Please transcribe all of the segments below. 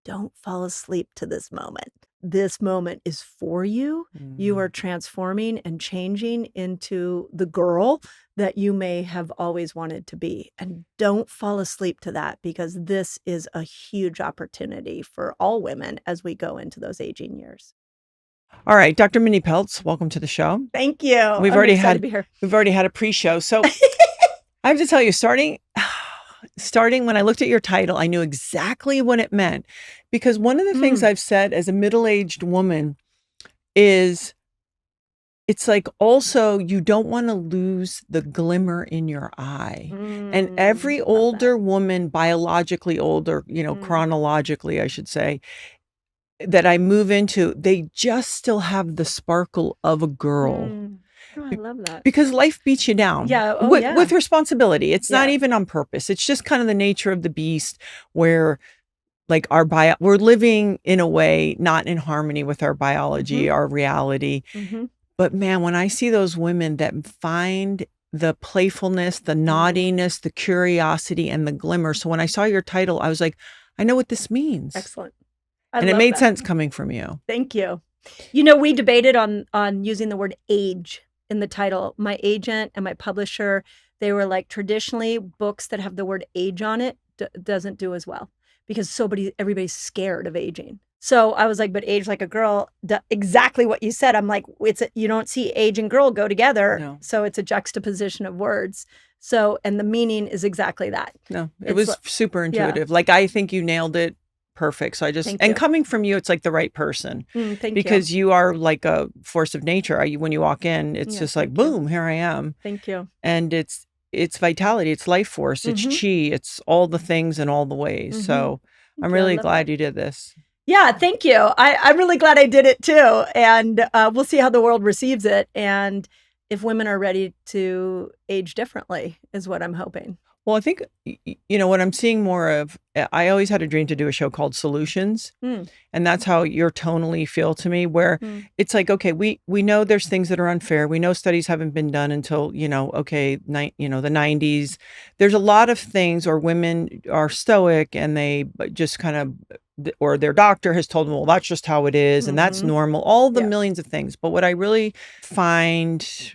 don't fall asleep to this moment. This moment is for you. You are transforming and changing into the girl that you may have always wanted to be. And don't fall asleep to that, because this is a huge opportunity for all women as we go into those aging years. All right, Dr. Mindy Pelz, welcome to the show. Thank you. I'm excited to be here. We've already had a pre-show. So I have to tell you, starting when I looked at your title, I knew exactly what it meant, because one of the things I've said as a middle-aged woman is it's like, also, you don't want to lose the glimmer in your eye. And every older woman, biologically older, chronologically, I should say, that I move into, they just still have the sparkle of a girl. Oh, I love that. Because life beats you down. Yeah. Oh, with responsibility. It's not even on purpose. It's just kind of the nature of the beast, where like we're living in a way not in harmony with our biology, our reality. But man, when I see those women that find the playfulness, the naughtiness, the curiosity, and the glimmer. So when I saw your title, I was like, I know what this means. Excellent. And it made sense coming from you. Thank you. You know, we debated on using the word age in the title. My agent and my publisher, they were like, traditionally, books that have the word age on it doesn't do as well, because everybody's scared of aging. So I was like, but age like a girl, exactly what you said. I'm like, you don't see age and girl go together. No. So it's a juxtaposition of words. So, and the meaning is exactly that. No, it was super intuitive. Like, I think you nailed it perfect. So and coming from you, it's like the right person. Because you are like a force of nature. When you walk in, it's just like, boom, here I am. Thank you. And it's vitality, it's life force, it's chi, it's all the things in all the ways. So I'm really glad you did this. Yeah, thank you. I'm really glad I did it too. And we'll see how the world receives it. And if women are ready to age differently is what I'm hoping. Well, I think, what I'm seeing more of, I always had a dream to do a show called Solutions. And that's how you're tonally feel to me, where it's like, okay, we know there's things that are unfair. We know studies haven't been done until, the 90s. There's a lot of things, or women are stoic and they just kind of, or their doctor has told them, well, that's just how it is. And that's normal, all the millions of things. But what I really find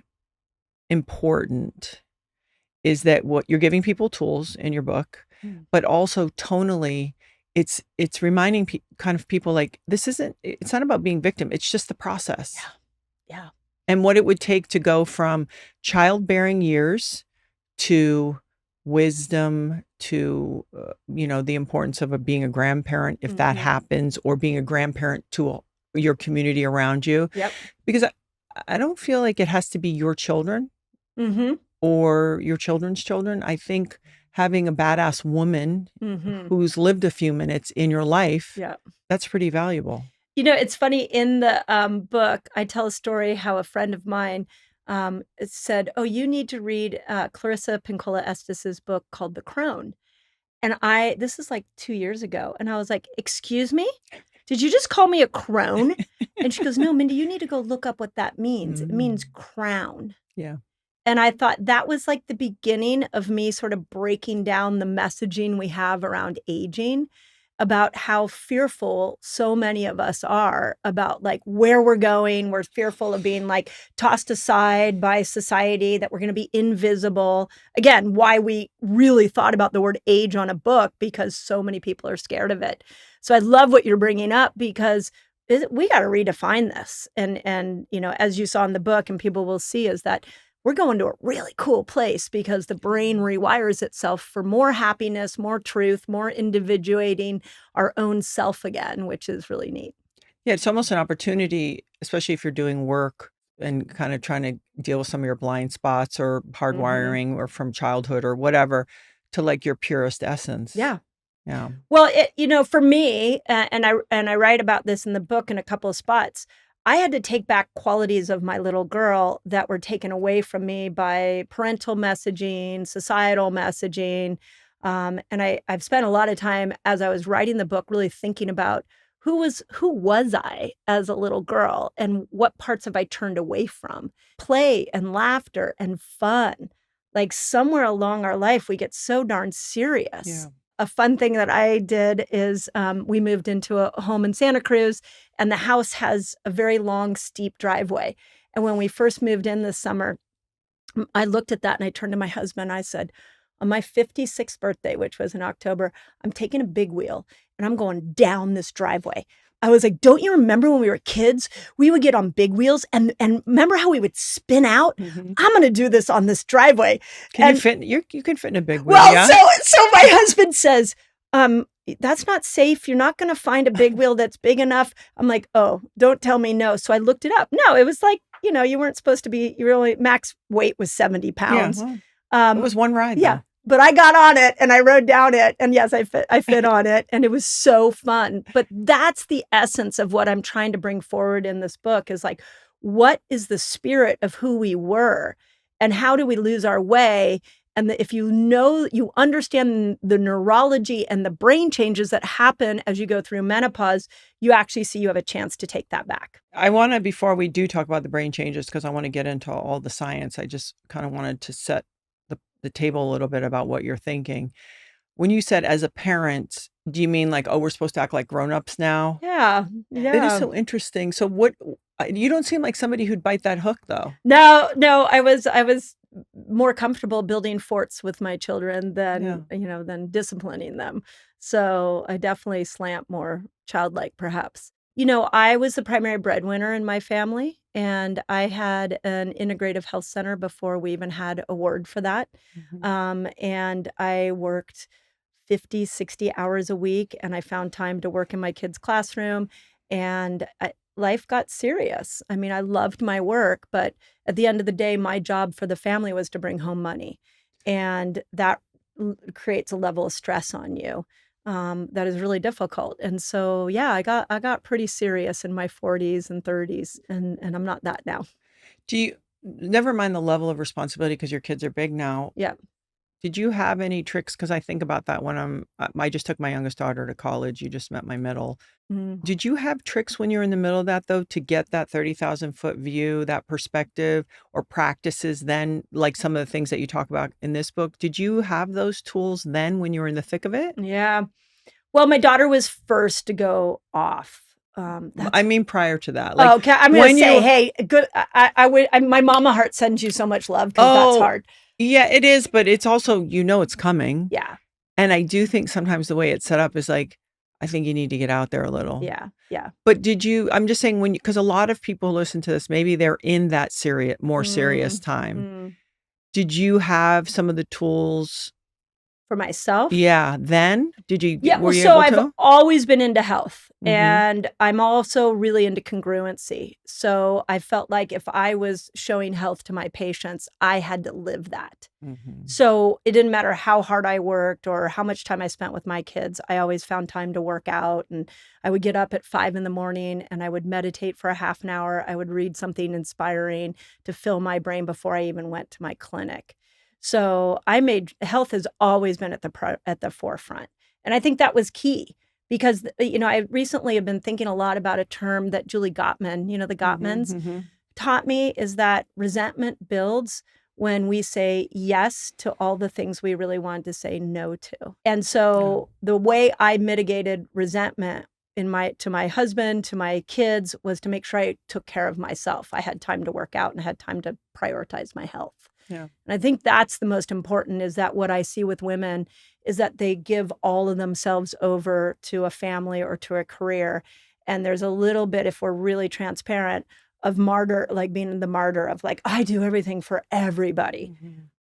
important is that what you're giving people tools in your book, but also tonally, it's reminding people like, it's not about being victim. It's just the process. Yeah. And what it would take to go from childbearing years to wisdom to, the importance of being a grandparent, if that happens, or being a grandparent to your community around you. Yep. Because I don't feel like it has to be your children. Or your children's children. I think having a badass woman who's lived a few minutes in your life, that's pretty valuable. It's funny, in the book, I tell a story how a friend of mine said, oh, you need to read Clarissa Pinkola Estes's book called The Crone. And this is like 2 years ago. And I was like, excuse me? Did you just call me a crone? And she goes, no, Mindy, you need to go look up what that means. It means crown. Yeah. And I thought that was like the beginning of me sort of breaking down the messaging we have around aging, about how fearful so many of us are about like where we're going. We're fearful of being like tossed aside by society, that we're going to be invisible. Again, why we really thought about the word age on a book, because so many people are scared of it. So I love what you're bringing up, because we got to redefine this. And as you saw in the book, and people will see, is that we're going to a really cool place, because the brain rewires itself for more happiness, more truth, more individuating our own self again, which is really neat. Yeah, it's almost an opportunity, especially if you're doing work and kind of trying to deal with some of your blind spots or hardwiring or from childhood or whatever, to like your purest essence. Yeah. Yeah. Well, for me, and I write about this in the book in a couple of spots, I had to take back qualities of my little girl that were taken away from me by parental messaging, societal messaging. And I've spent a lot of time as I was writing the book really thinking about who was I as a little girl, and what parts have I turned away from? Play and laughter and fun. Like somewhere along our life, we get so darn serious. Yeah. a fun thing that I did is we moved into a home in Santa Cruz, and the house has a very long, steep driveway. And when we first moved in this summer, I looked at that and I turned to my husband. I said, on my 56th birthday, which was in October, I'm taking a big wheel and I'm going down this driveway. I was like, don't you remember when we were kids, we would get on big wheels and remember how we would spin out? I'm going to do this on this driveway. Can you fit? You can fit in a big wheel. Well, yeah? so my husband says, that's not safe. You're not going to find a big wheel that's big enough. I'm like, oh, don't tell me no. So I looked it up. No, it was like, you weren't supposed to be, your only max weight was 70 pounds. Yeah, it was one ride. Yeah. Though. But I got on it and I rode down it. And yes, I fit on it. And it was so fun. But that's the essence of what I'm trying to bring forward in this book is like, what is the spirit of who we were? And how do we lose our way? And if you understand the neurology and the brain changes that happen as you go through menopause, you actually see you have a chance to take that back. I want to, before we do talk about the brain changes, because I want to get into all the science, I just kind of wanted to set the table a little bit about what you're thinking. When you said as a parent, do you mean like, oh, we're supposed to act like grown-ups now? Yeah. It is so interesting. So what, you don't seem like somebody who'd bite that hook though. No, I was more comfortable building forts with my children than disciplining them. So I definitely slant more childlike perhaps. I was the primary breadwinner in my family, and I had an integrative health center before we even had a word for that. And I worked 50, 60 hours a week, and I found time to work in my kids' classroom, and life got serious. I mean, I loved my work, but at the end of the day, my job for the family was to bring home money. And that creates a level of stress on you. That is really difficult. And so, yeah, I got pretty serious in my 40s and 30s, and I'm not that now. Do you, never mind the level of responsibility because your kids are big now. Yeah. Did you have any tricks? Because I think about that when I just took my youngest daughter to college. You just met my middle. Did you have tricks when you were in the middle of that though, to get that 30,000-foot view, that perspective, or practices then, like some of the things that you talk about in this book? Did you have those tools then when you were in the thick of it? Yeah. Well, my daughter was first to go off. I mean, prior to that. Like, okay, I'm going to say, hey, good. My mama heart sends you so much love because that's hard. Yeah, it is, but it's also, it's coming. Yeah. And I do think sometimes the way it's set up is like, I think you need to get out there a little. Yeah. Yeah. But I'm just saying because a lot of people listen to this, maybe they're in that more serious time. Did you have some of the tools for myself? Yeah. Then did you? Yeah. Were you so able to? I've always been into health, and I'm also really into congruency. So I felt like if I was showing health to my patients, I had to live that. So it didn't matter how hard I worked or how much time I spent with my kids. I always found time to work out, and I would get up at 5 a.m. and I would meditate for a half an hour. I would read something inspiring to fill my brain before I even went to my clinic. So health has always been at the forefront. And I think that was key because, I recently have been thinking a lot about a term that Julie Gottman, the Gottmans, taught me, is that resentment builds when we say yes to all the things we really wanted to say no to. And so the way I mitigated resentment to my husband, to my kids, was to make sure I took care of myself. I had time to work out and I had time to prioritize my health. Yeah. And I think that's the most important, is that what I see with women is that they give all of themselves over to a family or to a career. And there's a little bit, if we're really transparent, of martyr, like being the martyr of like, I do everything for everybody.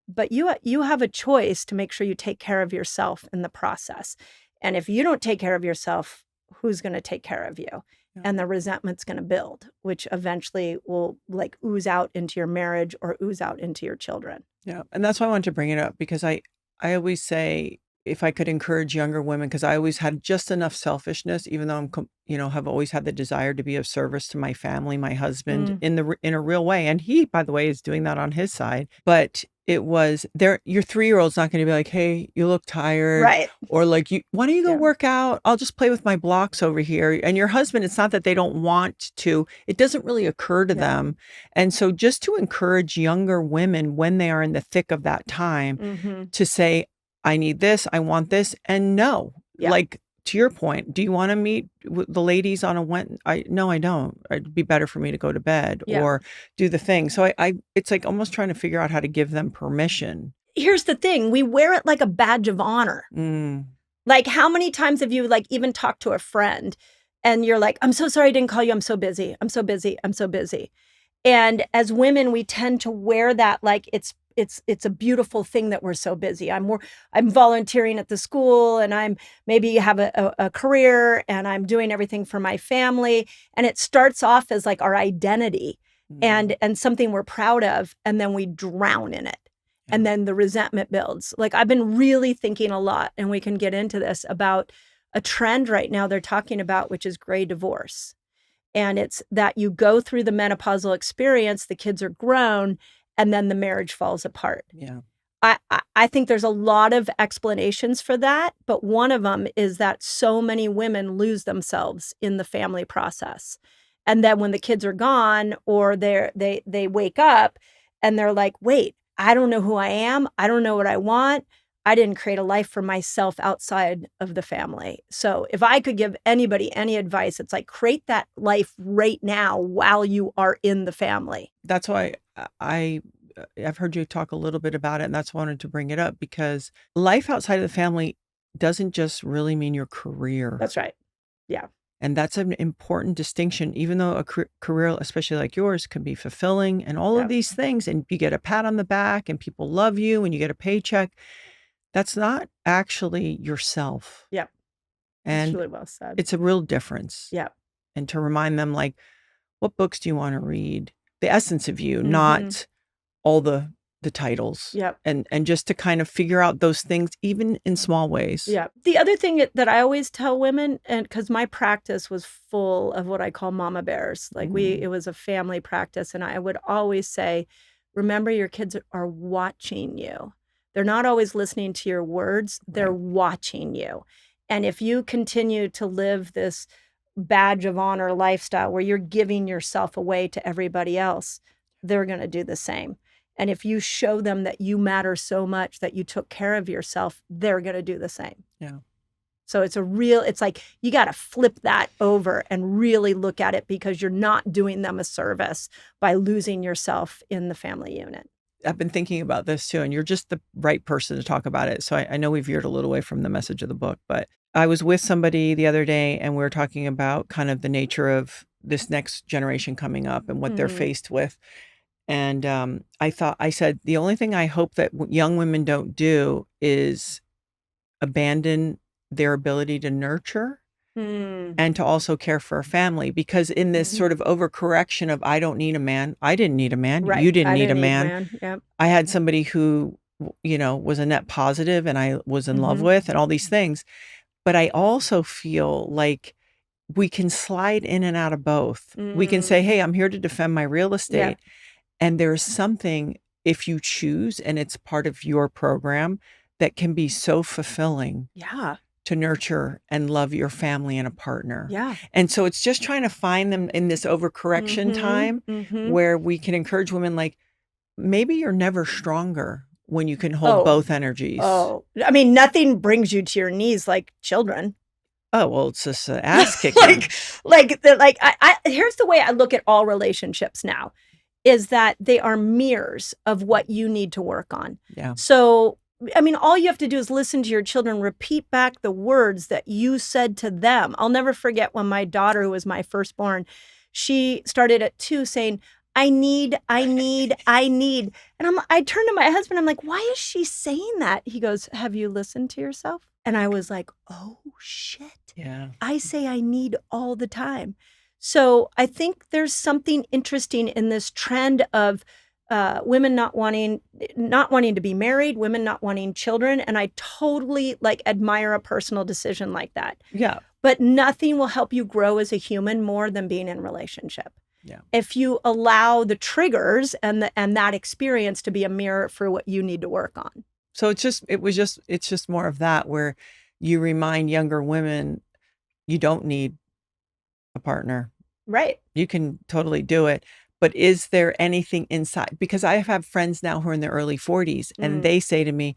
But you have a choice to make sure you take care of yourself in the process. And if you don't take care of yourself, who's going to take care of you? And the resentment's going to build, which eventually will like ooze out into your marriage or ooze out into your children. Yeah. And that's why I wanted to bring it up, because I always say, if I could encourage younger women, because I always had just enough selfishness, even though I'm, have always had the desire to be of service to my family, my husband in a real way. And he, by the way, is doing that on his side. But it was your 3-year-old's not going to be like, hey, you look tired. Right. Or like, why don't you go work out? I'll just play with my blocks over here. And your husband, it's not that they don't want to, it doesn't really occur to them. And so just to encourage younger women when they are in the thick of that time to say, I need this, I want this. And no, Yeah. like to your point, do you want to meet with the ladies on a no, I don't. It'd be better for me to go to bed Yeah. or do the thing. So it's like almost trying to figure out how to give them permission. Here's the thing. We wear it like a badge of honor. Like, how many times have you like even talked to a friend and you're like, I'm so sorry I didn't call you. I'm so busy. I'm so busy. I'm so busy. And as women, we tend to wear that like it's a beautiful thing that we're so busy. I'm volunteering at the school, and I'm maybe have a career, and I'm doing everything for my family. And it starts off as like our identity and something we're proud of, and then we drown in it. And then the resentment builds. Like, I've been really thinking a lot, and we can get into this, about a trend right now they're talking about, which is gray divorce. And it's that you go through the menopausal experience, the kids are grown, and then the marriage falls apart. Yeah. I think there's a lot of explanations for that, but one of them is that so many women lose themselves in the family process. And then when the kids are gone, or they wake up and they're like, wait, I don't know who I am. I don't know what I want. I didn't create a life for myself outside of the family. So if I could give anybody any advice, it's like, create that life right now while you are in the family. That's why I've heard you talk a little bit about it, and that's why I wanted to bring it up, because life outside of the family doesn't just really mean your career. That's right. Yeah. And that's an important distinction, even though a career, especially like yours, can be fulfilling and all of these things, and you get a pat on the back and people love you and you get a paycheck. That's not actually yourself. Yep. And it's really well said. It's a real difference. Yeah. And to remind them, like, what books do you want to read? The essence of you, not all the titles. Yep. And just to kind of figure out those things, even in small ways. Yeah. The other thing that I always tell women, and because my practice was full of what I call mama bears, like it was a family practice. And I would always say, remember, your kids are watching you. They're not always listening to your words. They're watching you. And if you continue to live this badge of honor lifestyle where you're giving yourself away to everybody else, they're going to do the same. And if you show them that you matter so much, that you took care of yourself, they're going to do the same. Yeah. So it's like, you got to flip that over and really look at it, because you're not doing them a service by losing yourself in the family unit. I've been thinking about this too, and you're just the right person to talk about it. So I know we veered a little away from the message of the book, but I was with somebody the other day and we were talking about kind of the nature of this next generation coming up and what they're faced with. And I said, the only thing I hope that young women don't do is abandon their ability to nurture and to also care for a family, because in this sort of overcorrection of, I don't need a man. I didn't need a man. Right. You didn't need a man. Yep. I had somebody who, was a net positive and I was in love with, and all these things. But I also feel like we can slide in and out of both. We can say, hey, I'm here to defend my real estate. Yeah. And there's something, if you choose and it's part of your program, that can be so fulfilling. Yeah. To nurture and love your family and a partner. Yeah. And so it's just trying to find them in this overcorrection time where we can encourage women, like, maybe you're never stronger when you can hold both energies. Oh, I mean, nothing brings you to your knees like children. Oh, well, it's just an ass kicking. Here's the way I look at all relationships now, is that they are mirrors of what you need to work on. Yeah. So, I mean, all you have to do is listen to your children, repeat back the words that you said to them. I'll never forget when my daughter, who was my firstborn, she started at 2 saying, I need. And I turned to my husband, I'm like, why is she saying that? He goes, have you listened to yourself? And I was like, oh, shit. Yeah. I say I need all the time. So I think there's something interesting in this trend of women not wanting to be married, women not wanting children. And I totally admire a personal decision like that. Yeah. But nothing will help you grow as a human more than being in a relationship. Yeah. If you allow the triggers and that experience to be a mirror for what you need to work on. So it's just more of that, where you remind younger women, you don't need a partner. Right. You can totally do it. But is there anything inside? Because I have friends now who are in their early 40s and they say to me,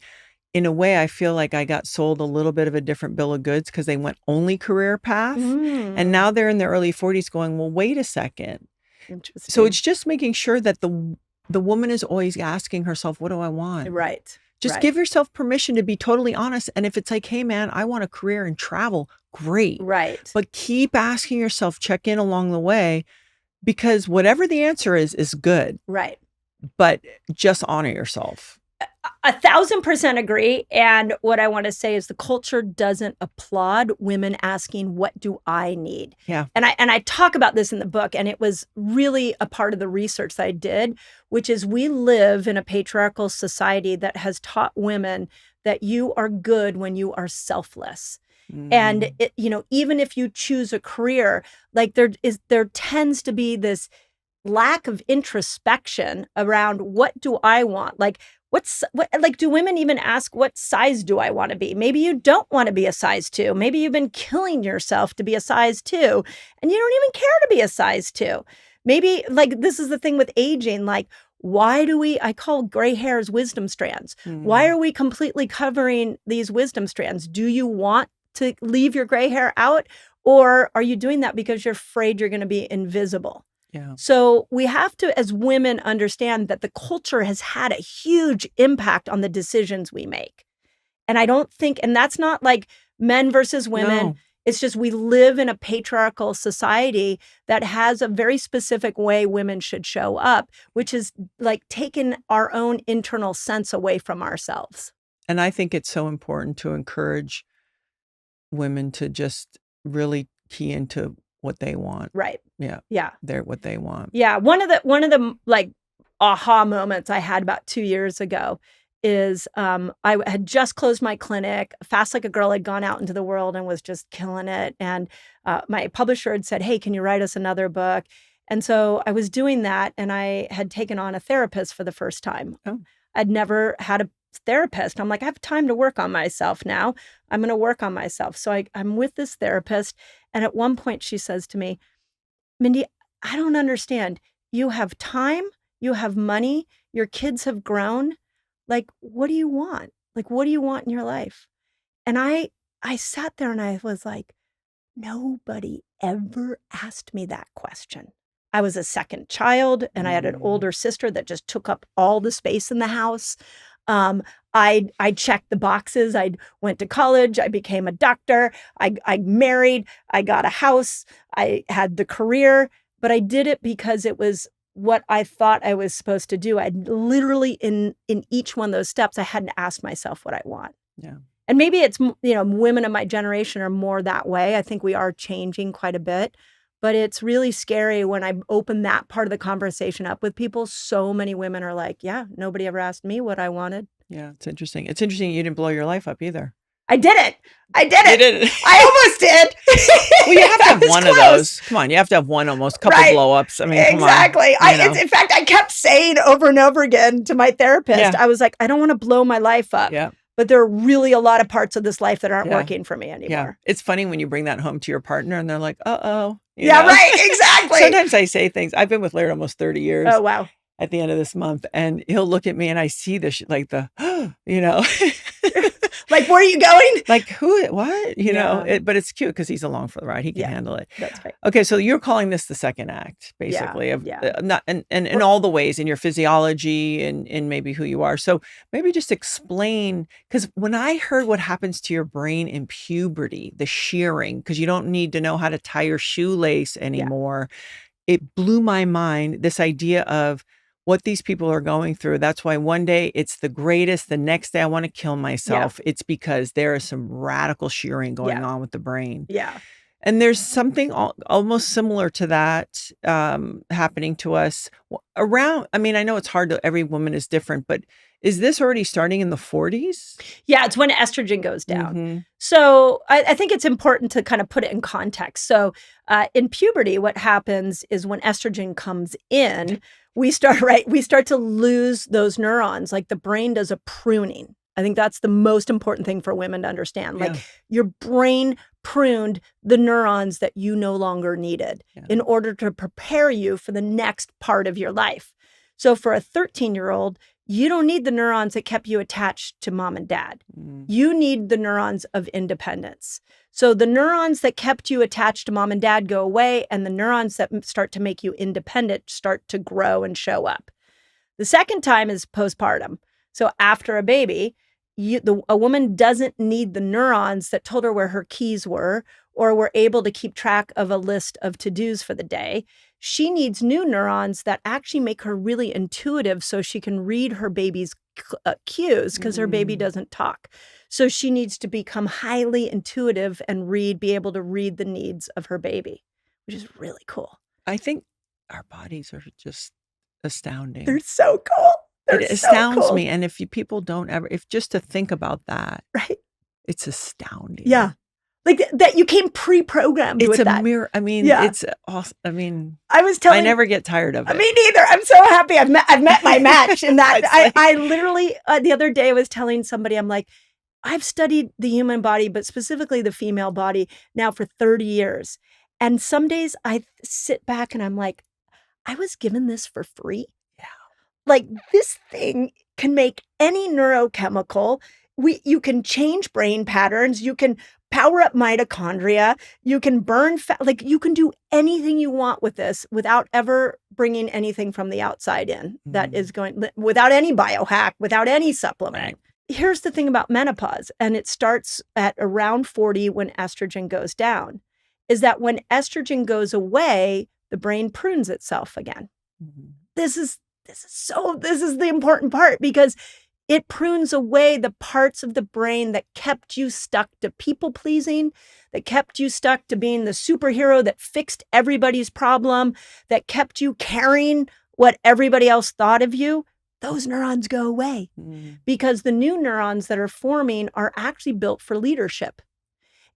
in a way, I feel like I got sold a little bit of a different bill of goods because they went only career path. And now they're in their early 40s going, well, wait a second. Interesting. So it's just making sure that the woman is always asking herself, what do I want? Right. Just give yourself permission to be totally honest. And if it's like, hey, man, I want a career in travel, great. Right. But keep asking yourself, check in along the way, because whatever the answer is good. Right. But just honor yourself. 1,000% agree. And what I want to say is the culture doesn't applaud women asking, what do I need? Yeah. And I talk about this in the book, and it was really a part of the research that I did, which is we live in a patriarchal society that has taught women that you are good when you are selfless. And it, even if you choose a career, like there tends to be this lack of introspection around what do I want? Like, do women even ask, what size do I want to be? Maybe you don't want to be a size 2. Maybe you've been killing yourself to be a size 2 and you don't even care to be a size 2. Maybe this is the thing with aging, why do I call gray hairs wisdom strands? Why are we completely covering these wisdom strands? Do you want to leave your gray hair out? Or are you doing that because you're afraid you're going to be invisible? Yeah. So we have to, as women, understand that the culture has had a huge impact on the decisions we make. And I don't think, and that's not like men versus women. No. It's just we live in a patriarchal society that has a very specific way women should show up, which is like taking our own internal sense away from ourselves. And I think it's so important to encourage women to just really key into what they want. Right. Yeah. Yeah. They're what they want. Yeah. One of the like aha moments I had about 2 years ago is I had just closed my clinic. Fast Like a Girl had gone out into the world and was just killing it. And my publisher had said, hey, can you write us another book? And so I was doing that, and I had taken on a therapist for the first time. Oh. I'd never had a therapist. I'm like, I have time to work on myself now. I'm going to work on myself. So I'm with this therapist. And at one point she says to me, Mindy, I don't understand. You have time, you have money, your kids have grown. Like, what do you want? Like, what do you want in your life? And I sat there and I was like, nobody ever asked me that question. I was a second child and I had an older sister that just took up all the space in the house. I checked the boxes. I went to college. I became a doctor. I married. I got a house. I had the career, but I did it because it was what I thought I was supposed to do. I literally in each one of those steps, I hadn't asked myself what I want. Yeah. And maybe it's, women of my generation are more that way. I think we are changing quite a bit. But it's really scary when I open that part of the conversation up with people. So many women are like, yeah, nobody ever asked me what I wanted. Yeah, it's interesting. It's interesting you didn't blow your life up either. I did it. You did it. I almost did. Well, you have to have one of those. Come on, you have to have one almost, couple blow ups. I mean, exactly. Come on, in fact, I kept saying over and over again to my therapist, Yeah. I was like, I don't want to blow my life up. Yeah. But there are really a lot of parts of this life that aren't working for me anymore. Yeah. It's funny when you bring that home to your partner and they're like, uh-oh. Yeah, right. Exactly. Sometimes I say things. I've been with Laird almost 30 years. Oh, wow. At the end of this month. And he'll look at me and I see this, like like, where are you going? Like, what? But it's cute because he's along for the ride. He can handle it. That's right. Okay. So you're calling this the second act, basically, not and in all the ways, in your physiology and maybe who you are. So maybe just explain, because when I heard what happens to your brain in puberty, the shearing, because you don't need to know how to tie your shoelace anymore. It blew my mind, this idea of what these people are going through. That's why one day it's the greatest. The next day I want to kill myself. Yeah. It's because there is some radical shearing going on with the brain. Yeah. And there's something almost similar to that happening to us around. I mean, I know it's hard to, every woman is different, but is this already starting in the 40s? Yeah, it's when estrogen goes down. Mm-hmm. So I think it's important to kind of put it in context. So in puberty, what happens is when estrogen comes in, we start to lose those neurons. Like the brain does a pruning. I think that's the most important thing for women to understand. Like your brain pruned the neurons that you no longer needed in order to prepare you for the next part of your life. So for a 13-year-old, you don't need the neurons that kept you attached to mom and dad. Mm. You need the neurons of independence. So the neurons that kept you attached to mom and dad go away, and the neurons that start to make you independent start to grow and show up. The second time is postpartum. So after a baby, a woman doesn't need the neurons that told her where her keys were or were able to keep track of a list of to-dos for the day. She needs new neurons that actually make her really intuitive so she can read her baby's cues because her baby doesn't talk. So she needs to become highly intuitive and be able to read the needs of her baby, which is really cool. I think our bodies are just astounding. They're so cool. It astounds me. And if people don't ever, if just to think about that, right? It's astounding. Yeah. Like that you came pre-programmed with that. It's a mirror. I mean, it's awesome. I mean, I never get tired of it. Me neither. I'm so happy. I've met my match in that. I literally, the other day I was telling somebody, I'm like, I've studied the human body, but specifically the female body now for 30 years. And some days I sit back and I'm like, I was given this for free. Yeah. Like this thing can make any neurochemical. You can change brain patterns. You can power up mitochondria. You can burn fat. Like you can do anything you want with this without ever bringing anything from the outside in that is without any biohack, without any supplement. Right. Here's the thing about menopause, and it starts at around 40 when estrogen goes down, is that when estrogen goes away, the brain prunes itself again. Mm-hmm. This is the important part because it prunes away the parts of the brain that kept you stuck to people pleasing, that kept you stuck to being the superhero that fixed everybody's problem, that kept you caring what everybody else thought of you. Those neurons go away because the new neurons that are forming are actually built for leadership.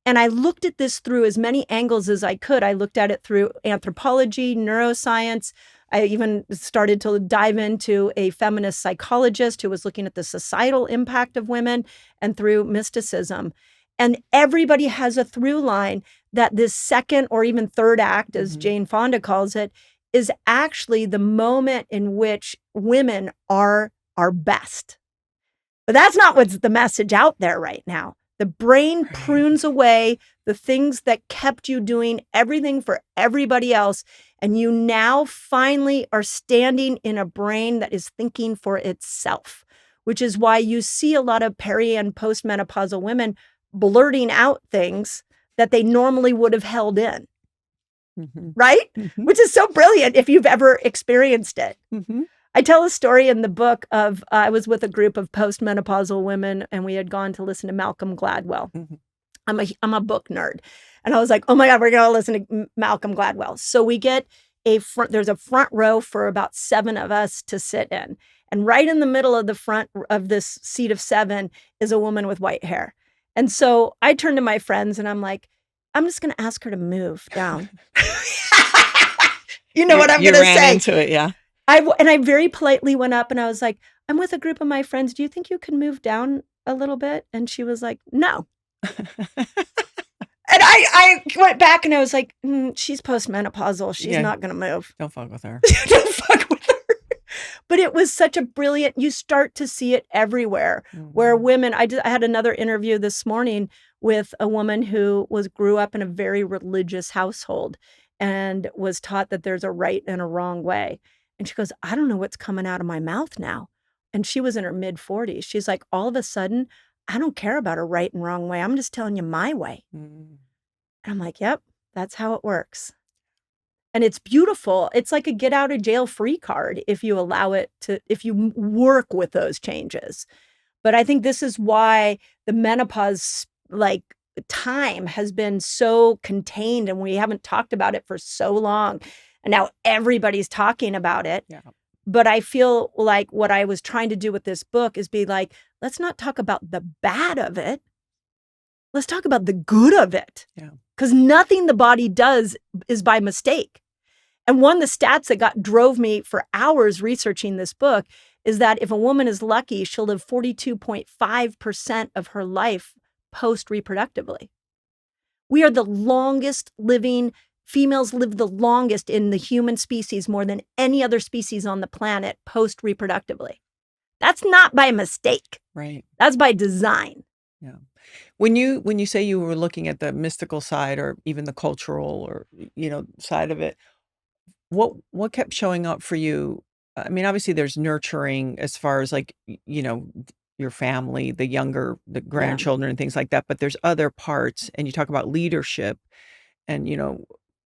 And I looked at this through as many angles as I could. I looked at it through anthropology, neuroscience. I even started to dive into a feminist psychologist who was looking at the societal impact of women and through mysticism. And everybody has a through line that this second or even third act, as Jane Fonda calls it, is actually the moment in which women are our best. But that's not what's the message out there right now. The brain prunes away the things that kept you doing everything for everybody else. And you now finally are standing in a brain that is thinking for itself, which is why you see a lot of peri and postmenopausal women blurting out things that they normally would have held in. Right? Which is so brilliant if you've ever experienced it. I tell a story in the book of I was with a group of postmenopausal women and we had gone to listen to Malcolm Gladwell. I'm a book nerd. And I was like, oh my God, we're going to listen to Malcolm Gladwell. So we get there's a front row for about 7 of us to sit in. And right in the middle of the front of this seat of 7 is a woman with white hair. And so I turn to my friends and I'm like, I'm just going to ask her to move down. You know what I'm going to say. You ran into it, yeah. I very politely went up and I was like, I'm with a group of my friends. Do you think you can move down a little bit? And she was like, no. And I went back and I was like, she's postmenopausal. She's not going to move. Don't fuck with her. Don't fuck with her. But it was such a brilliant, you start to see it everywhere where women, I had another interview this morning with a woman who grew up in a very religious household and was taught that there's a right and a wrong way. And she goes, I don't know what's coming out of my mouth now. And she was in her mid-40s. She's like, all of a sudden, I don't care about a right and wrong way. I'm just telling you my way. And I'm like, yep, that's how it works. And it's beautiful. It's like a get out of jail free card if you allow it to, if you work with those changes. But I think this is why the menopause time has been so contained and we haven't talked about it for so long. And now everybody's talking about it. Yeah. But I feel like what I was trying to do with this book is be like, let's not talk about the bad of it. Let's talk about the good of it. Yeah. Because nothing the body does is by mistake. And one of the stats that drove me for hours researching this book is that if a woman is lucky, she'll live 42.5% of her life post-reproductively. We are the longest living. Females live the longest in the human species more than any other species on the planet post-reproductively. That's not by mistake. Right. That's by design. Yeah. When you say you were looking at the mystical side or even the cultural or, side of it, what kept showing up for you? I mean, obviously there's nurturing as far as like, your family, the grandchildren and things like that, but there's other parts and you talk about leadership and,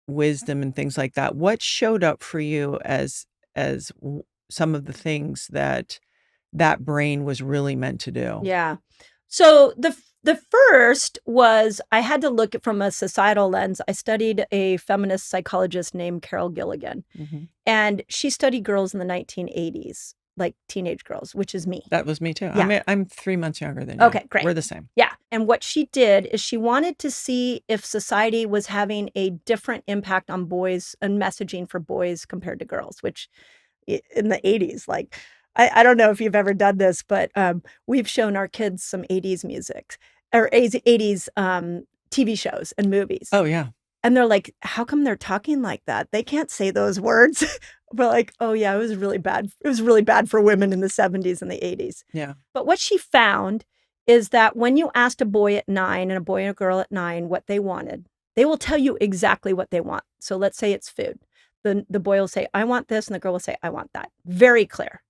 wisdom and things like that. What showed up for you as some of the things that brain was really meant to do? Yeah. So the first was I had to look at from a societal lens. I studied a feminist psychologist named Carol Gilligan, Mhm. and she studied girls in the 1980s, like teenage girls, which is me. That was me too. Yeah. I'm 3 months younger than you. Okay, great. We're the same. Yeah. And what she did is she wanted to see if society was having a different impact on boys and messaging for boys compared to girls, which in the 80s, like, I don't know if you've ever done this, but we've shown our kids some 80s music or 80s TV shows and movies. Oh, yeah. And they're like, how come they're talking like that? They can't say those words. We're like, oh, yeah, it was really bad. It was really bad for women in the 70s and the 80s. Yeah. But what she found is that when you asked a boy at 9 and a boy and a girl at 9 what they wanted, they will tell you exactly what they want. So let's say it's food. The boy will say, I want this, and the girl will say, I want that. Very clear.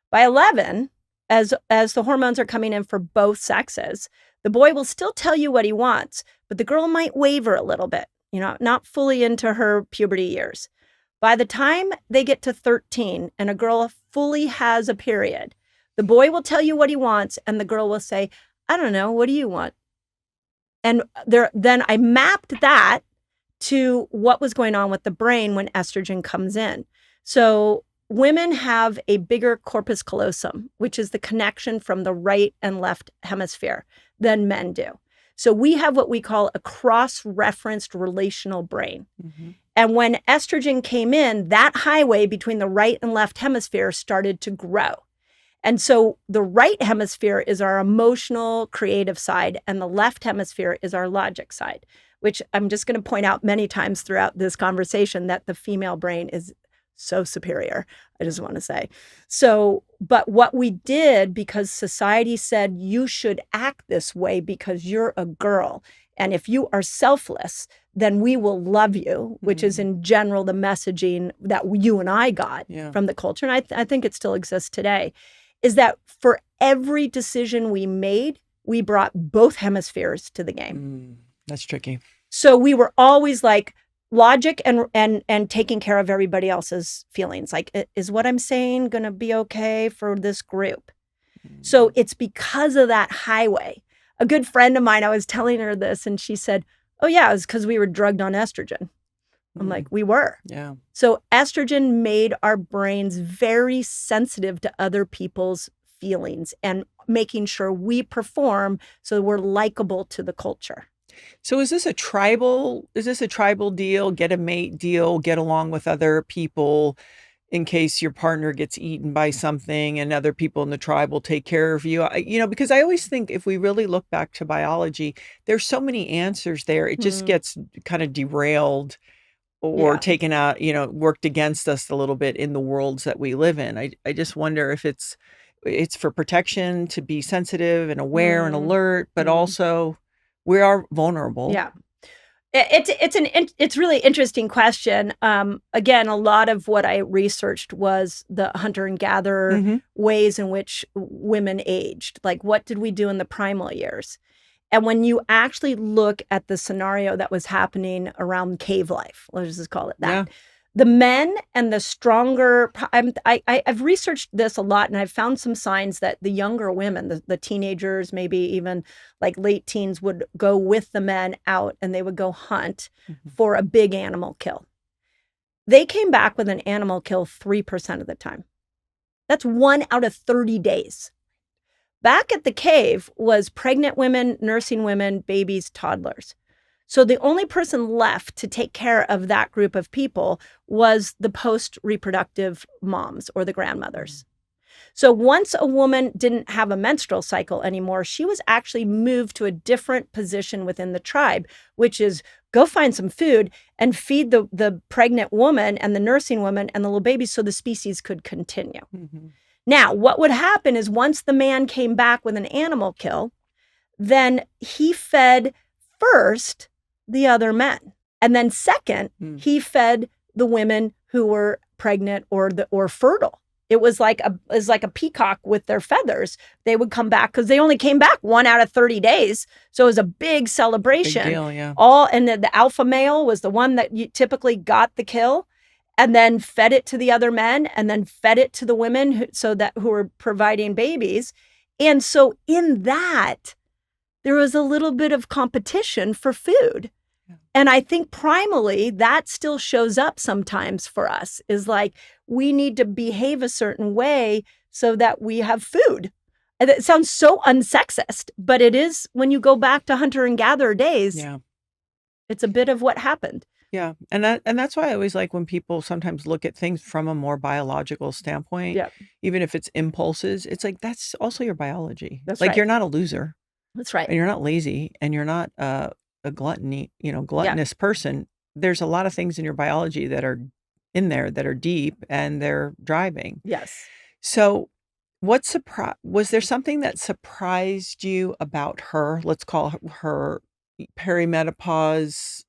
By 11, as the hormones are coming in for both sexes, the boy will still tell you what he wants, but the girl might waver a little bit, not fully into her puberty years. By the time they get to 13 and a girl fully has a period, the boy will tell you what he wants, and the girl will say, I don't know, what do you want? And then I mapped that to what was going on with the brain when estrogen comes in. So women have a bigger corpus callosum, which is the connection from the right and left hemisphere, than men do. So we have what we call a cross-referenced relational brain. Mm-hmm. And when estrogen came in, that highway between the right and left hemisphere started to grow. And so the right hemisphere is our emotional, creative side, and the left hemisphere is our logic side, which I'm just going to point out many times throughout this conversation that the female brain is so superior, I just want to say. So, but what we did, because society said you should act this way because you're a girl, and if you are selfless, then we will love you, which is in general the messaging that you and I got from the culture, and I think it still exists today, is that for every decision we made, we brought both hemispheres to the game. That's tricky. So we were always like logic and taking care of everybody else's feelings. Like, is what I'm saying going to be okay for this group? So it's because of that highway. A good friend of mine, I was telling her this, and she said, oh yeah, it was because we were drugged on estrogen. I'm like, we were. Yeah. So estrogen made our brains very sensitive to other people's feelings and making sure we perform so we're likable to the culture. So is this a tribal deal, get a mate deal, get along with other people in case your partner gets eaten by something and other people in the tribe will take care of you? Because I always think if we really look back to biology, there's so many answers there. It just gets kind of derailed or taken out, worked against us a little bit in the worlds that we live in. I just wonder if it's for protection, to be sensitive and aware and alert, but also we are vulnerable. Yeah. It's really interesting question. Again, a lot of what I researched was the hunter and gatherer ways in which women aged. Like, what did we do in the primal years? And when you actually look at the scenario that was happening around cave life, let's just call it that, the men and the stronger, I've researched this a lot, and I've found some signs that the younger women, the teenagers, maybe even like late teens, would go with the men out and they would go hunt for a big animal kill. They came back with an animal kill 3% of the time. That's 1 out of 30 days. Back at the cave was pregnant women, nursing women, babies, toddlers. So the only person left to take care of that group of people was the post-reproductive moms or the grandmothers. So once a woman didn't have a menstrual cycle anymore, she was actually moved to a different position within the tribe, which is go find some food and feed the pregnant woman and the nursing woman and the little babies so the species could continue. Now, what would happen is once the man came back with an animal kill, then he fed first the other men. And then second, he fed the women who were pregnant or fertile. It was like a peacock with their feathers. They would come back because they only came back 1 out of 30 days. So it was a big celebration. Big deal, yeah. And the alpha male was the one that typically got the kill, and then fed it to the other men, and then fed it to the women who were providing babies. And so in that, there was a little bit of competition for food. And I think primally that still shows up sometimes for us, is like, we need to behave a certain way so that we have food. And it sounds so unsexist, but it is when you go back to hunter and gatherer days. Yeah. It's a bit of what happened. Yeah. And that's why I always like when people sometimes look at things from a more biological standpoint, even if it's impulses, it's like, that's also your biology. That's like, right. You're not a loser. That's right. And you're not lazy, and you're not a gluttonous person. There's a lot of things in your biology that are in there that are deep, and they're driving. Yes. So was there something that surprised you about her? Let's call her perimenopause,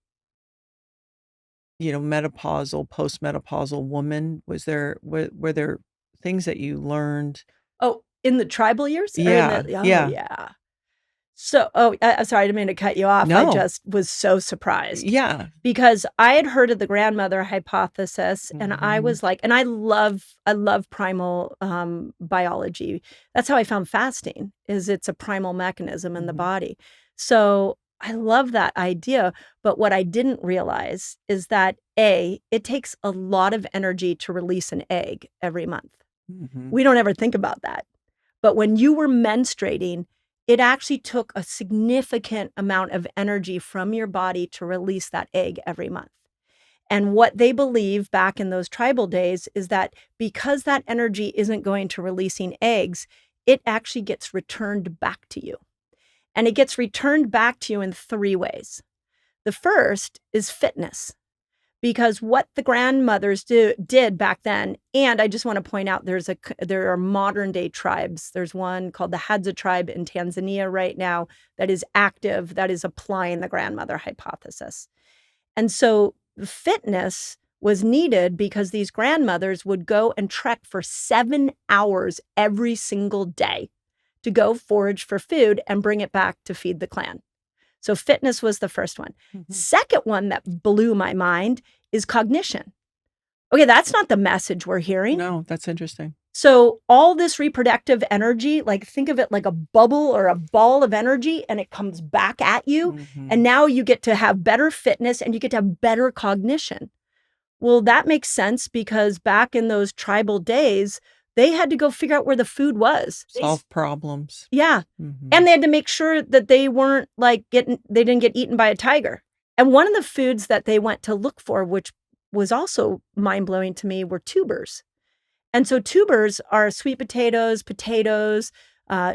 menopausal, postmenopausal woman. Were there things that you learned? Oh, in the tribal years? Yeah. Yeah. So, I'm sorry, I didn't mean to cut you off. No. I just was so surprised. Yeah. Because I had heard of the grandmother hypothesis, and I was like, and I love primal biology. That's how I found fasting, is it's a primal mechanism in the body. So I love that idea. But what I didn't realize is that it takes a lot of energy to release an egg every month. We don't ever think about that. But when you were menstruating, it actually took a significant amount of energy from your body to release that egg every month. And what they believe back in those tribal days is that because that energy isn't going to releasing eggs, it actually gets returned back to you. And it gets returned back to you in 3 ways. The first is fitness. Because what the grandmothers did back then, and I just want to point out, there are modern day tribes. There's one called the Hadza tribe in Tanzania right now that is active, that is applying the grandmother hypothesis. And so fitness was needed because these grandmothers would go and trek for 7 hours every single day to go forage for food and bring it back to feed the clan. So fitness was the first one. Second one that blew my mind is cognition. Okay, that's not the message we're hearing. No, that's interesting. So all this reproductive energy, like think of it like a bubble or a ball of energy, and it comes back at you. And now you get to have better fitness and you get to have better cognition. Well, that makes sense because back in those tribal days, they had to go figure out where the food was. Solve problems. Yeah. And they had to make sure that they weren't they didn't get eaten by a tiger. And one of the foods that they went to look for, which was also mind-blowing to me, were tubers. And so tubers are sweet potatoes,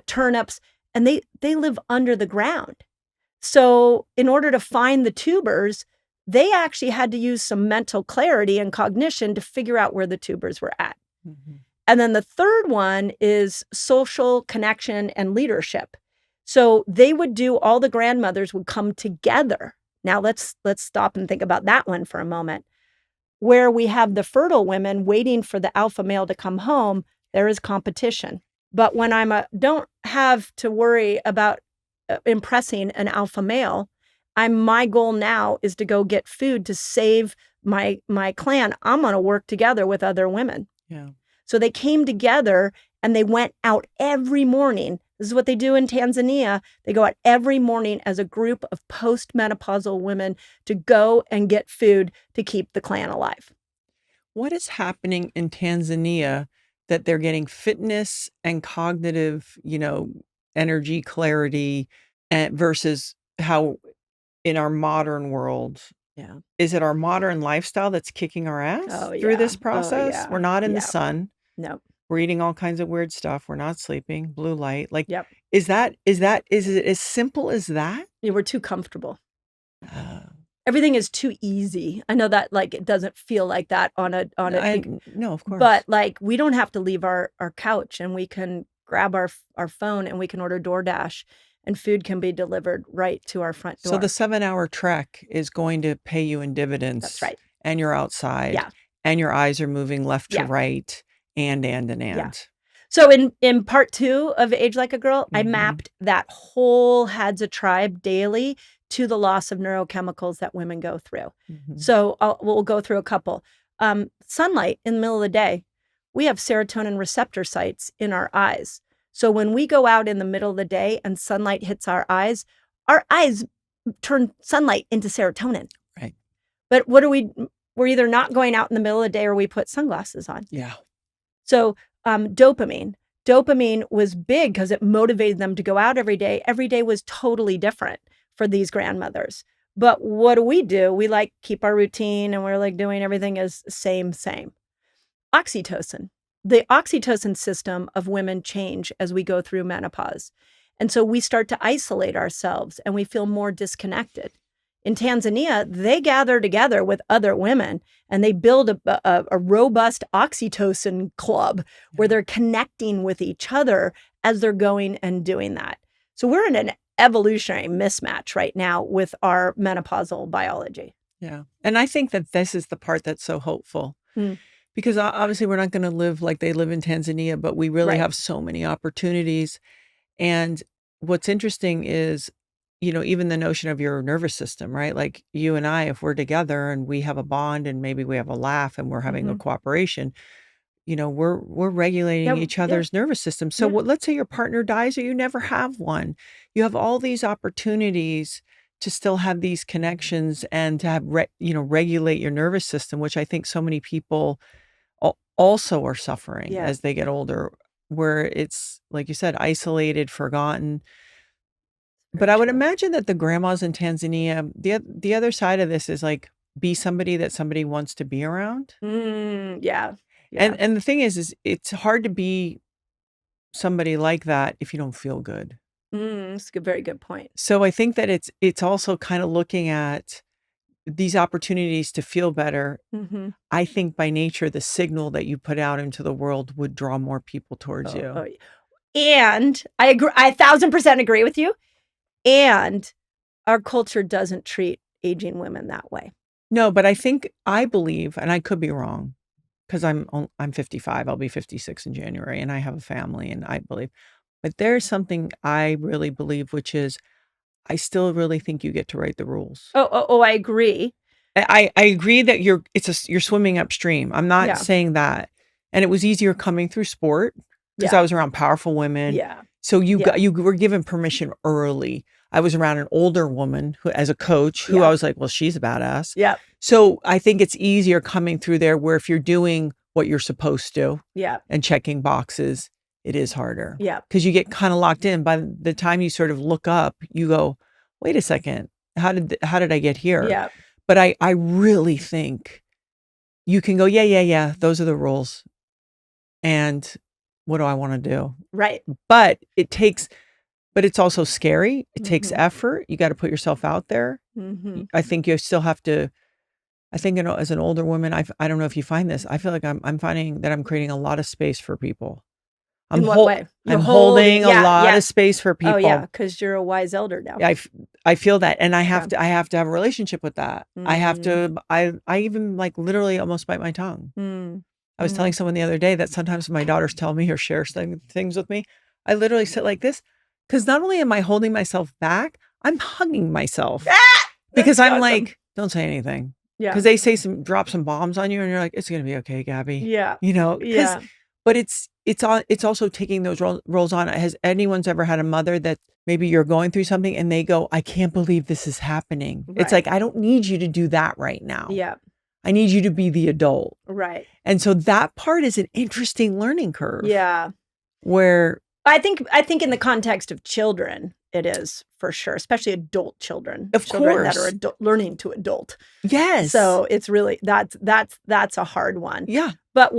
turnips, and they live under the ground. So in order to find the tubers, they actually had to use some mental clarity and cognition to figure out where the tubers were at. And then the third one is social connection and leadership. So all the grandmothers would come together. Now let's stop and think about that one for a moment. Where we have the fertile women waiting for the alpha male to come home, there is competition. But when don't have to worry about impressing an alpha male, my goal now is to go get food to save my clan. I'm going to work together with other women. Yeah. So they came together and they went out every morning. This is what they do in Tanzania. They go out every morning as a group of postmenopausal women to go and get food to keep the clan alive. What is happening in Tanzania that they're getting fitness and cognitive, energy, clarity, versus how in our modern world? Yeah. Is it our modern lifestyle that's kicking our ass through this process? Yeah. We're not in the sun. No. We're eating all kinds of weird stuff. We're not sleeping. Blue light. Is it as simple as that? Yeah, we're too comfortable. everything is too easy. I know that like it doesn't feel like that on a no, of course. but like we don't have to leave our couch, and we can grab our phone and we can order DoorDash, and food can be delivered right to our front door. So the 7-hour trek is going to pay you in dividends. That's right. And you're outside. Yeah. And your eyes are moving left to Yeah. right and. Yeah. So in part 2 of Age Like a Girl, I Mhm. mapped that whole Hadza tribe daily to the loss of neurochemicals that women go through. Mhm. So we'll go through a couple. Sunlight in the middle of the day, we have serotonin receptor sites in our eyes. So when we go out in the middle of the day and sunlight hits our eyes turn sunlight into serotonin. Right. But what are we're either not going out in the middle of the day or we put sunglasses on. Yeah. So dopamine. Dopamine was big because it motivated them to go out every day. Every day was totally different for these grandmothers. But what do? We like keep our routine, and we're like doing everything as same. Oxytocin. The oxytocin system of women change as we go through menopause. And so we start to isolate ourselves and we feel more disconnected. In Tanzania, they gather together with other women and they build a robust oxytocin club where they're connecting with each other as they're going and doing that. So we're in an evolutionary mismatch right now with our menopausal biology. Yeah. And I think that this is the part that's so hopeful. Because obviously we're not going to live like they live in Tanzania, but we really have so many opportunities. And what's interesting is, even the notion of your nervous system, right? Like you and I, if we're together and we have a bond and maybe we have a laugh and we're having a cooperation, we're regulating each other's nervous system. So let's say your partner dies or you never have one. You have all these opportunities to still have these connections and to have, regulate your nervous system, which I think so many people also are suffering as they get older, where it's, like you said, isolated, forgotten. But I would imagine that the grandmas in Tanzania, the other side of this is like, be somebody that somebody wants to be around. Yeah. And the thing is it's hard to be somebody like that if you don't feel good. It's a very good point. So I think that it's also kind of looking at these opportunities to feel better. I think by nature, the signal that you put out into the world would draw more people towards you. And I agree. I 1,000% agree with you. And our culture doesn't treat aging women that way. No, but I believe, and I could be wrong, because I'm 55. I'll be 56 in January, and I have a family, and I believe. But there's something I really believe, which is I still really think you get to write the rules. Oh, I agree. I agree that you're swimming upstream. I'm not saying that. And it was easier coming through sport because I was around powerful women. Yeah. So you were given permission early. I was around an older woman who, as a coach, who I was like, well, she's a badass. Yeah. So I think it's easier coming through there, where if you're doing what you're supposed to and checking boxes, it is harder. Yeah. Because you get kind of locked in. By the time you sort of look up, you go, wait a second, how did I get here? Yeah. But I really think you can go, yeah, those are the rules. And what do I want to do? Right. But it's also scary. It takes effort. You got to put yourself out there. I think you still have to, as an older woman, I don't know if you find this, I feel like I'm finding that I'm creating a lot of space for people. In what way? I'm holding a lot of space for people. Oh yeah, because you're a wise elder now. I feel that, and I have to have a relationship with that. I have to. I even like literally almost bite my tongue. I was telling someone the other day that sometimes my daughters tell me or share things with me, I literally sit like this because not only am I holding myself back, I'm hugging myself because I'm like, don't say anything. Yeah. Because they drop some bombs on you, and you're like, it's gonna be okay, Gabby. Yeah. Yeah. But it's also taking those roles on. Has anyone's ever had a mother that maybe you're going through something and they go, I can't believe this is happening. Right. It's like, I don't need you to do that right now. Yeah. I need you to be the adult. Right. And so that part is an interesting learning curve. Yeah. Where I think in the context of children, it is for sure, especially adult children. Of children course. that are learning to adult. Yes. So it's really, that's a hard one. Yeah. But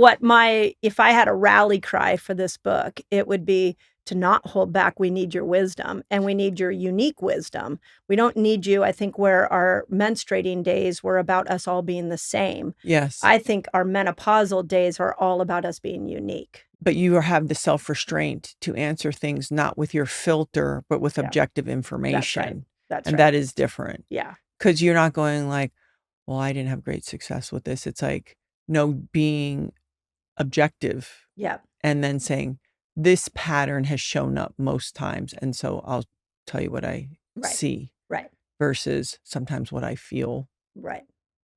if I had a rally cry for this book, it would be to not hold back. We need your wisdom, and we need your unique wisdom. We don't need you, I think, where our menstruating days were about us all being the same. Yes. I think our menopausal days are all about us being unique. But you have the self-restraint to answer things not with your filter, but with objective information. That's and right. that is different. Yeah. Because you're not going like, well, I didn't have great success with this. It's like, no, being objective. Yeah. And then saying, this pattern has shown up most times. And so I'll tell you what I see. Right. Versus sometimes what I feel. Right.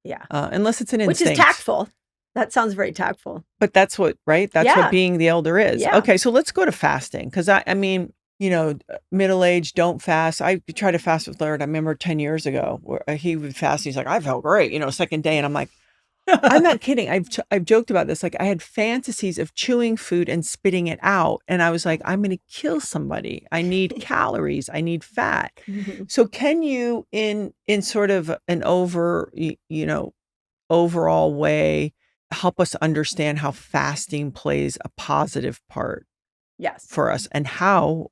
Yeah. Unless it's an instinct. Which is tactful. That sounds very tactful. But that's what, right? That's what being the elder is. Yeah. Okay, so let's go to fasting. Because I mean, you know, middle-aged, don't fast. I tried to fast with Laird. I remember 10 years ago where he would fast. He's like, I felt great, you know, second day. And I'm like, I'm not kidding. I've joked about this. Like I had fantasies of chewing food and spitting it out. And I was like, I'm going to kill somebody. I need calories. I need fat. Mm-hmm. So can you in sort of an overall way, help us understand how fasting plays a positive part for us and how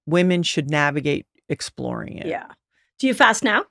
women should navigate exploring it? Yeah. Do you fast now?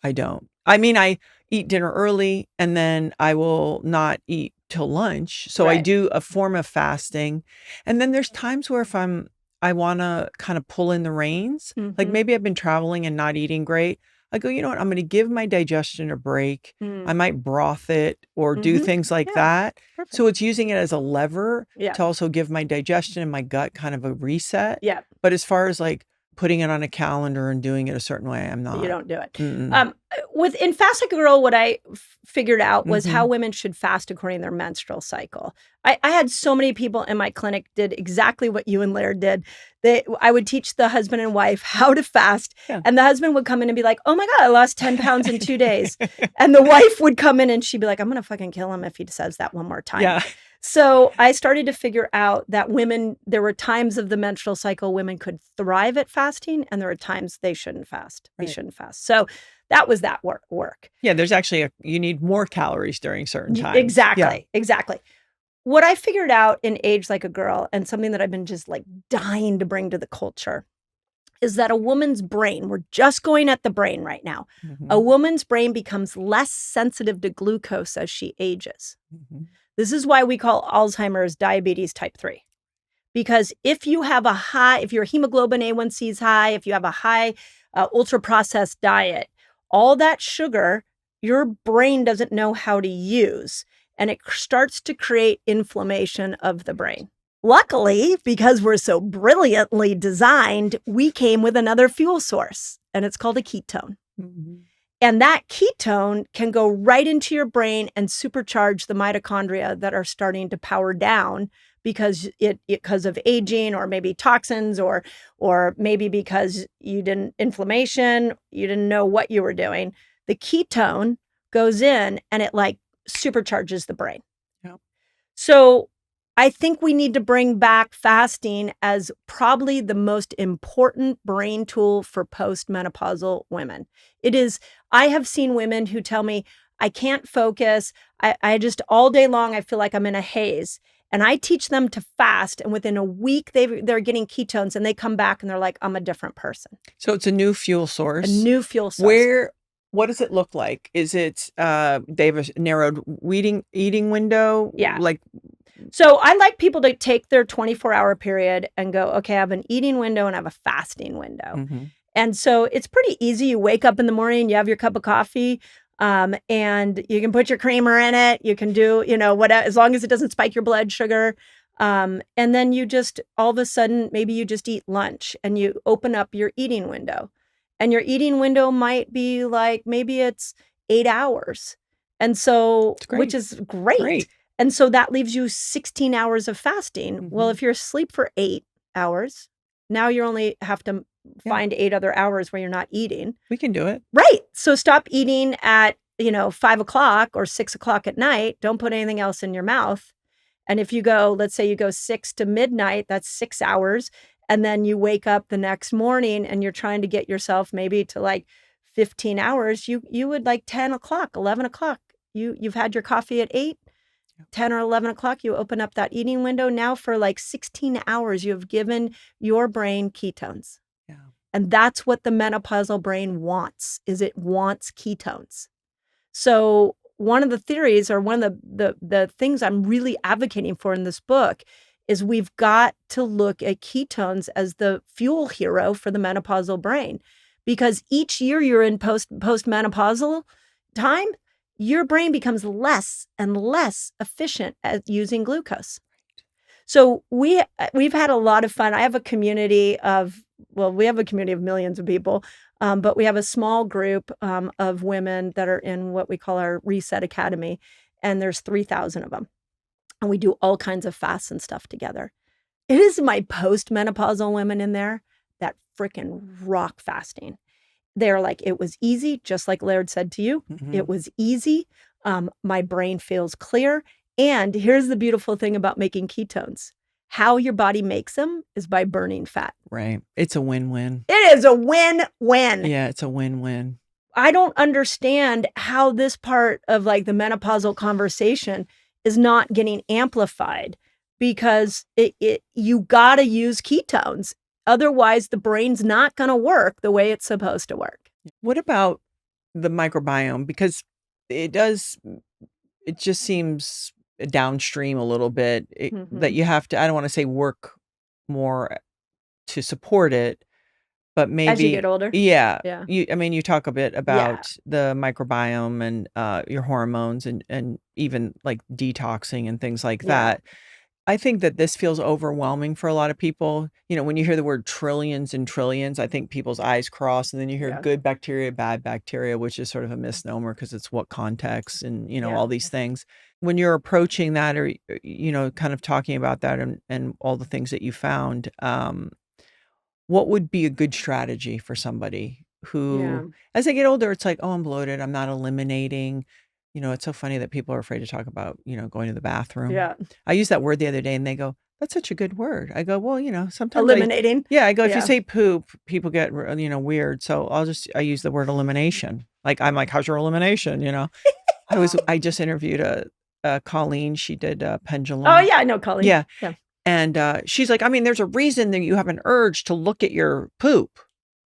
I don't. I mean, I eat dinner early and then I will not eat till lunch. So I do a form of fasting. And then there's times where if I want to kind of pull in the reins, like maybe I've been traveling and not eating great. I go, you know what? I'm going to give my digestion a break. I might broth it or do things like that. Perfect. So it's using it as a lever to also give my digestion and my gut kind of a reset. Yeah. But as far as like putting it on a calendar and doing it a certain way, I'm not. You don't do it. In Fast Like a Girl, what I figured out was how women should fast according to their menstrual cycle. I had so many people in my clinic did exactly what you and Laird did. I would teach the husband and wife how to fast. Yeah. And the husband would come in and be like, oh my God, I lost 10 pounds in 2 days. And the wife would come in and she'd be like, I'm going to fucking kill him if he says that one more time. Yeah. So I started to figure out that there were times of the menstrual cycle women could thrive at fasting, and there were times they shouldn't fast. Right. They shouldn't fast. So that was that work. Yeah, there's actually you need more calories during certain times. Exactly. What I figured out in Age Like a Girl, and something that I've been just like dying to bring to the culture, is that a woman's brain, we're just going at the brain right now, a woman's brain becomes less sensitive to glucose as she ages. This is why we call Alzheimer's diabetes type 3. Because if you have if your hemoglobin A1C is high, if you have a high ultra-processed diet, all that sugar, your brain doesn't know how to use. And it starts to create inflammation of the brain. Luckily, because we're so brilliantly designed, we came with another fuel source, and it's called a ketone. And that ketone can go right into your brain and supercharge the mitochondria that are starting to power down because of aging, or maybe toxins, or maybe because inflammation, you didn't know what you were doing. The ketone goes in and it like supercharges the brain. Yep. So I think we need to bring back fasting as probably the most important brain tool for postmenopausal women. It is. I have seen women who tell me, I can't focus. I just all day long, I feel like I'm in a haze. And I teach them to fast. And within a week, they're getting ketones and they come back and they're like, I'm a different person. So it's a new fuel source. A new fuel source. What does it look like? Is it, they have a narrowed eating window? Yeah. So I like people to take their 24-hour period and go, okay, I have an eating window and I have a fasting window. And so it's pretty easy. You wake up in the morning, you have your cup of coffee, and you can put your creamer in it. You can do, whatever, as long as it doesn't spike your blood sugar. And then you just, all of a sudden, maybe you just eat lunch and you open up your eating window. And your eating window might be like, maybe it's 8 hours. And so, which is great. And so that leaves you 16 hours of fasting. Well, if you're asleep for 8 hours, now you only have to find 8 other hours where you're not eating. We can do it. Right. So stop eating at, 5 o'clock or 6 o'clock at night. Don't put anything else in your mouth. And if you go, let's say you go 6 to midnight, that's 6 hours. And then you wake up the next morning and you're trying to get yourself maybe to like 15 hours. You would like 10 o'clock, 11 o'clock. You've had your coffee at 8. 10 or 11 o'clock, you open up that eating window. Now for like 16 hours, you have given your brain ketones. Yeah. And that's what the menopausal brain wants, is it wants ketones. So one of the theories, or one of the things I'm really advocating for in this book, is we've got to look at ketones as the fuel hero for the menopausal brain. Because each year you're in postmenopausal time, your brain becomes less and less efficient at using glucose. So we've had a lot of fun. I have a community of, we have a community of millions of people, but we have a small group of women that are in what we call our Reset Academy, and there's 3,000 of them. And we do all kinds of fasts and stuff together. It is my postmenopausal women in there that freaking rock fasting. They're like, it was easy, just like Laird said to you. Mhm. It was easy. My brain feels clear. And here's the beautiful thing about making ketones. How your body makes them is by burning fat. Right. It's a win-win. It is a win-win. Yeah, it's a win-win. I don't understand how this part of like the menopausal conversation is not getting amplified, because you got to use ketones. Otherwise, the brain's not going to work the way it's supposed to work. What about the microbiome? Because it just seems downstream a little bit, that you have to, I don't want to say work more to support it, but maybe As you get older? Yeah. Yeah. You talk a bit about the microbiome and your hormones and even like detoxing and things like that. I think that this feels overwhelming for a lot of people. When you hear the word trillions and trillions, I think people's eyes cross, and then you hear good bacteria, bad bacteria, which is sort of a misnomer because it's what context and, all these things. When you're approaching that, or, kind of talking about that and all the things that you found, what would be a good strategy for somebody who, as they get older, it's like, oh, I'm bloated, I'm not eliminating. It's so funny that people are afraid to talk about, going to the bathroom. Yeah. I used that word the other day and they go, that's such a good word. I go, well, sometimes Eliminating. I go, if you say poop, people get, weird. So I use the word elimination. Like, I'm like, how's your elimination? I just interviewed Colleen. She did Pendulum. Oh yeah, I know Colleen. Yeah. And she's like, there's a reason that you have an urge to look at your poop.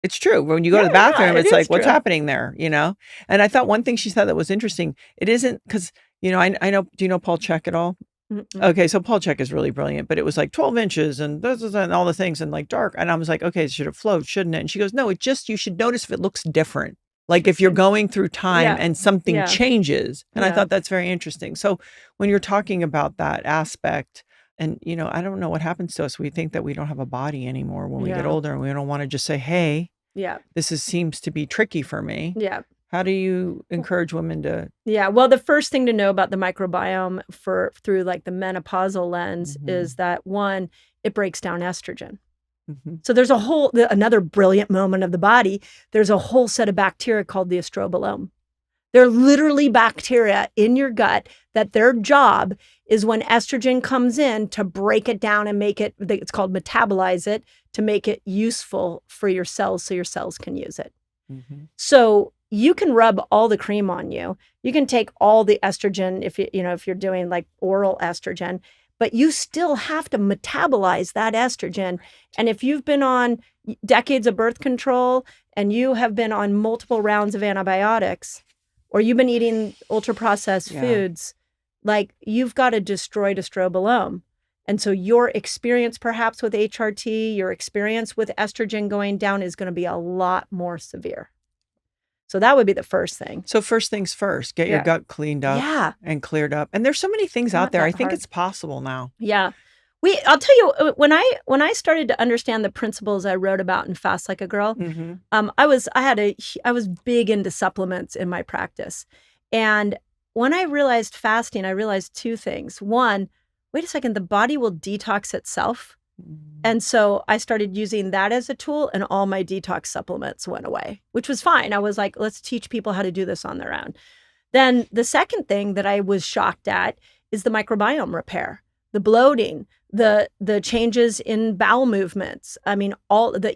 It's true. When you go to the bathroom, it's like, what's happening there, And I thought one thing she said that was interesting. It isn't because, I know, do you know Paul Chek at all? Mm-mm. Okay, so Paul Chek is really brilliant, but it was like 12 inches and this and all the things and like dark. And I was like, okay, it should have flowed, shouldn't it? And she goes, no, you should notice if it looks different. Like if you're going through time and something changes. And I thought that's very interesting. So when you're talking about that aspect, and, I don't know what happens to us. We think that we don't have a body anymore when we get older, and we don't want to just say, hey, this seems to be tricky for me. Yeah. How do you encourage women to? Yeah. Well, the first thing to know about the microbiome through like the menopausal lens is that, one, it breaks down estrogen. So there's another brilliant moment of the body. There's a whole set of bacteria called the estrobolome. They're literally bacteria in your gut that their job is, when estrogen comes in, to break it down and make it, it's called metabolize it, to make it useful for your cells so your cells can use it. So you can rub all the cream on you. You can take all the estrogen if you're doing like oral estrogen, but you still have to metabolize that estrogen. And if you've been on decades of birth control and you have been on multiple rounds of antibiotics, or you've been eating ultra-processed foods, like, you've got a destroyed estrobolome. And so your experience perhaps with HRT, your experience with estrogen going down is going to be a lot more severe. So that would be the first thing. So first things first, get your gut cleaned up and cleared up. And there's so many things out there. I think it's possible now. Yeah. I'll tell you, when I started to understand the principles I wrote about in Fast Like a Girl, I was big into supplements in my practice. And when I realized fasting, I realized two things. One, wait a second, the body will detox itself. And so I started using that as a tool, and all my detox supplements went away, which was fine. I was like, let's teach people how to do this on their own. Then the second thing that I was shocked at is the microbiome repair. The bloating, the changes in bowel movements. I mean,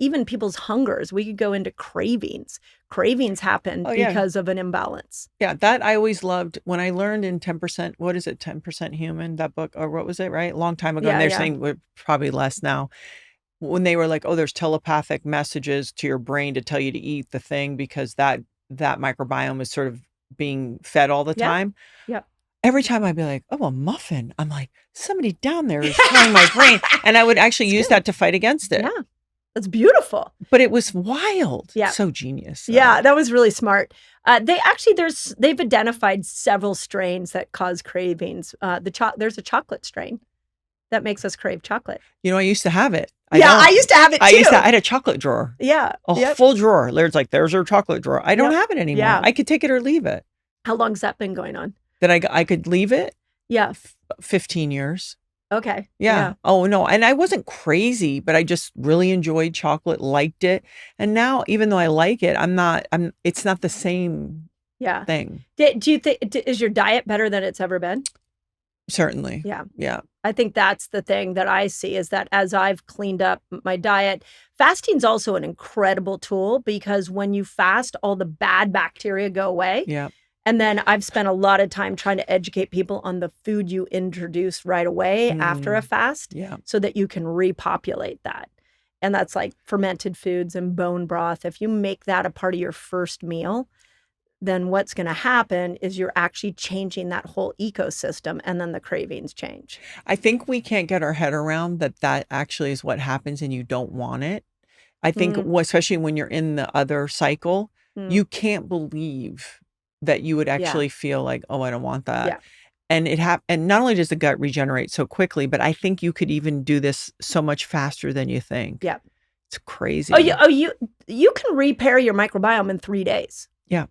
even people's hungers. We could go into cravings. Cravings happen because of an imbalance. Yeah, that I always loved when I learned in 10%, what is it, 10% Human, that book, or what was it, right? A long time ago. And they're saying we're probably less now. When they were like, oh, there's telepathic messages to your brain to tell you to eat the thing because that microbiome is sort of being fed all the time. Yeah. Every time I'd be like, oh, a muffin. I'm like, somebody down there is telling my brain. And I would actually use that to fight against it. Yeah. That's beautiful. But it was wild. Yeah. So genius. Yeah, that was really smart. They've identified several strains that cause cravings. There's a chocolate strain that makes us crave chocolate. You know, I used to have it. I used to have it too. I had a chocolate drawer. Yeah. Full drawer. There's our chocolate drawer. I don't have it anymore. Yeah. I could take it or leave it. How long's that been going on? That I could leave it? Yeah. 15 years. Okay. Yeah. Oh, no. And I wasn't crazy, but I just really enjoyed chocolate, liked it. And now, even though I like it, it's not the same thing. Do you think, is your diet better than it's ever been? Certainly. Yeah. Yeah. I think that's the thing that I see is that as I've cleaned up my diet, fasting's also an incredible tool because when you fast, all the bad bacteria go away. Yeah. And then I've spent a lot of time trying to educate people on the food you introduce right away after a fast so that you can repopulate that. And that's like fermented foods and bone broth. If you make that a part of your first meal, then what's going to happen is you're actually changing that whole ecosystem and then the cravings change. I think we can't get our head around that actually is what happens and you don't want it. I think especially when you're in the other cycle, you can't believe that you would actually feel like, oh, I don't want that. Yeah. And and not only does the gut regenerate so quickly, but I think you could even do this so much faster than you think. Yeah. It's crazy. You can repair your microbiome in 3 days. Yeah.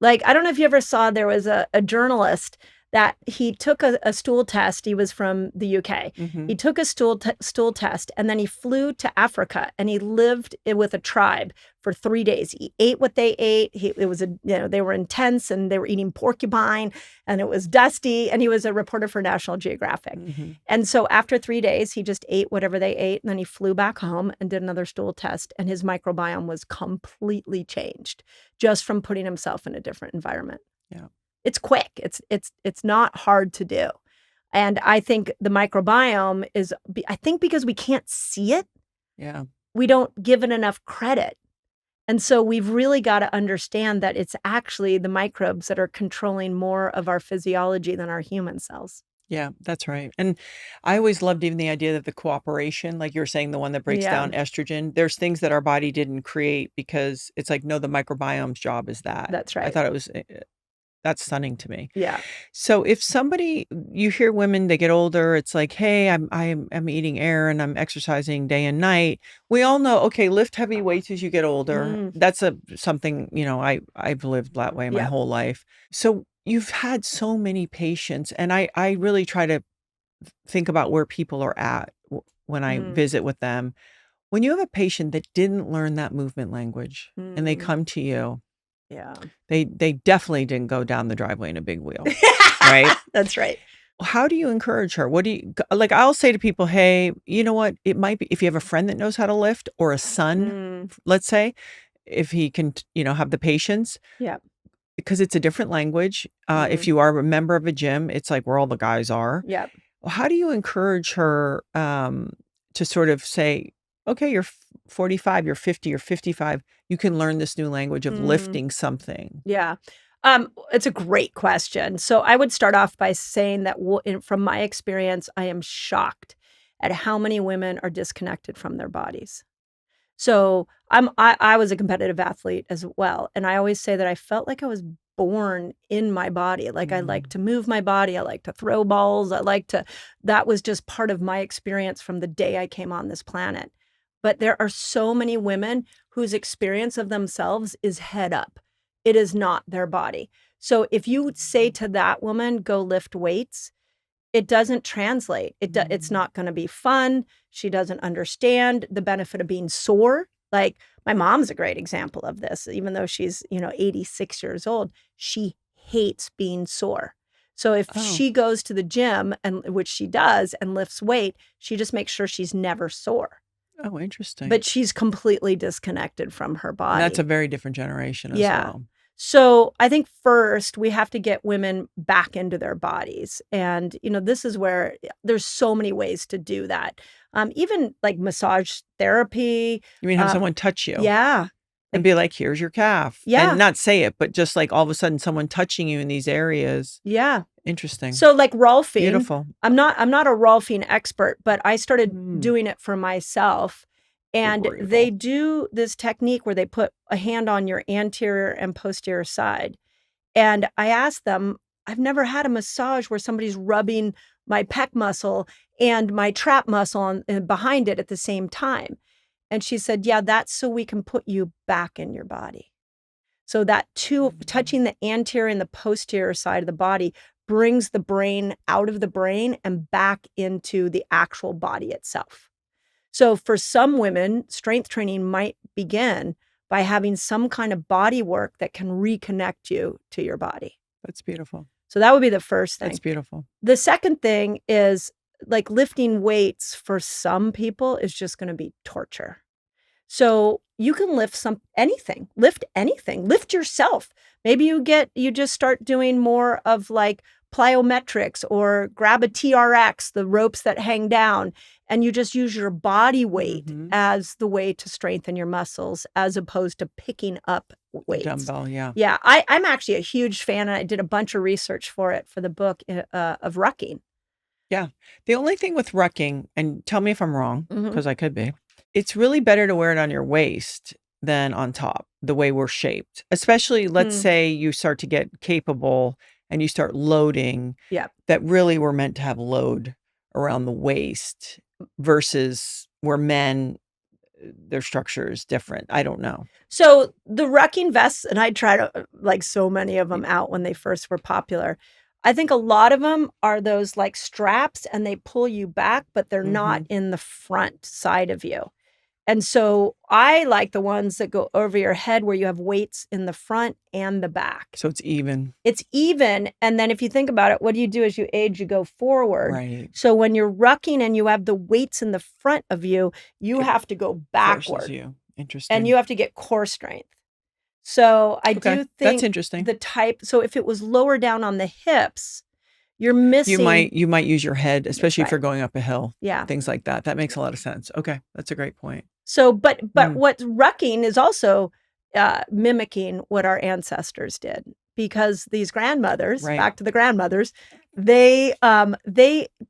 Like, I don't know if you ever saw, there was a journalist that he took a stool test. He was from the UK. He took a stool test and then he flew to Africa and he lived with a tribe for 3 days. He ate what they ate. They were intense and they were eating porcupine and it was dusty. And he was a reporter for National Geographic. And so after 3 days, he just ate whatever they ate. And then he flew back home and did another stool test. And his microbiome was completely changed just from putting himself in a different environment. Yeah. It's quick. It's not hard to do. And I think the microbiome is, I think because we can't see it, we don't give it enough credit. And so we've really got to understand that it's actually the microbes that are controlling more of our physiology than our human cells. Yeah, that's right. And I always loved even the idea that the cooperation, like you're saying, the one that breaks down estrogen, there's things that our body didn't create because it's like, no, the microbiome's job is that. That's right. I thought it was... That's stunning to me. Yeah. So if you hear women, they get older, it's like, hey, I'm eating air and I'm exercising day and night. We all know, okay, lift heavy weights as you get older. That's something, I've lived that way my whole life. So you've had so many patients, and I really try to think about where people are at when I visit with them. When you have a patient that didn't learn that movement language and they come to you, they definitely didn't go down the driveway in a big wheel, right? That's right. How do you encourage her? What do you like? I'll say to people, hey, you know what? It might be if you have a friend that knows how to lift or a son, let's say, if he can, have the patience. Yeah. Because it's a different language. If you are a member of a gym, it's like where all the guys are. Yeah. How do you encourage her to sort of say, okay, you're 45, you're 50, you're 55. You can learn this new language of lifting something. Yeah. It's a great question. So I would start off by saying that from my experience, I am shocked at how many women are disconnected from their bodies. So I was a competitive athlete as well. And I always say that I felt like I was born in my body. Like I like to move my body. I like to throw balls. That was just part of my experience from the day I came on this planet. But there are so many women whose experience of themselves is head up. It is not their body. So if you say to that woman, go lift weights, it doesn't translate. It's not going to be fun. She doesn't understand the benefit of being sore. Like my mom's a great example of this. Even though she's, 86 years old, she hates being sore. So if Oh. she goes to the gym, and which she does, and lifts weight, she just makes sure she's never sore. Oh, interesting. But she's completely disconnected from her body. And that's a very different generation as well. So I think first we have to get women back into their bodies. And, this is where there's so many ways to do that. Even like massage therapy. You mean have someone touch you? Yeah. And be like, here's your calf. Yeah. And not say it, but just like all of a sudden someone touching you in these areas. Yeah. Interesting. So like Rolfing. Beautiful. I'm not a Rolfing expert, but I started doing it for myself. And they do this technique where they put a hand on your anterior and posterior side. And I asked them, I've never had a massage where somebody's rubbing my pec muscle and my trap muscle behind it at the same time. And she said, yeah, that's so we can put you back in your body. So that touching the anterior and the posterior side of the body brings the brain out of the brain and back into the actual body itself. So for some women, strength training might begin by having some kind of body work that can reconnect you to your body. That's beautiful. So that would be the first thing. That's beautiful. The second thing is like lifting weights for some people is just going to be torture. So you can lift anything, lift yourself. Maybe you just start doing more of like plyometrics or grab a TRX, the ropes that hang down, and you just use your body weight as the way to strengthen your muscles as opposed to picking up weights. Dumbbell, yeah. Yeah, I'm actually a huge fan, and I did a bunch of research for it for the book of Rucking. Yeah. The only thing with rucking, and tell me if I'm wrong, because I could be, it's really better to wear it on your waist than on top, the way we're shaped. Especially, let's say you start to get capable and you start loading that really were meant to have load around the waist versus where men, their structure is different. I don't know. So the Rucking vests, and I tried like so many of them out when they first were popular. I think a lot of them are those like straps and they pull you back, but they're not in the front side of you. And so I like the ones that go over your head where you have weights in the front and the back. So it's even. It's even. And then if you think about it, what do you do as you age? You go forward. Right. So when you're rucking and you have the weights in the front of you, you have to go backward. You. Interesting. And you have to get core strength. So I do think that's interesting. So if it was lower down on the hips, you're missing. You might use your head, especially if you're going up a hill. Yeah. Things like that. That makes a lot of sense. Okay. That's a great point. So, but what rucking is also mimicking what our ancestors did, because these grandmothers, back to the grandmothers, they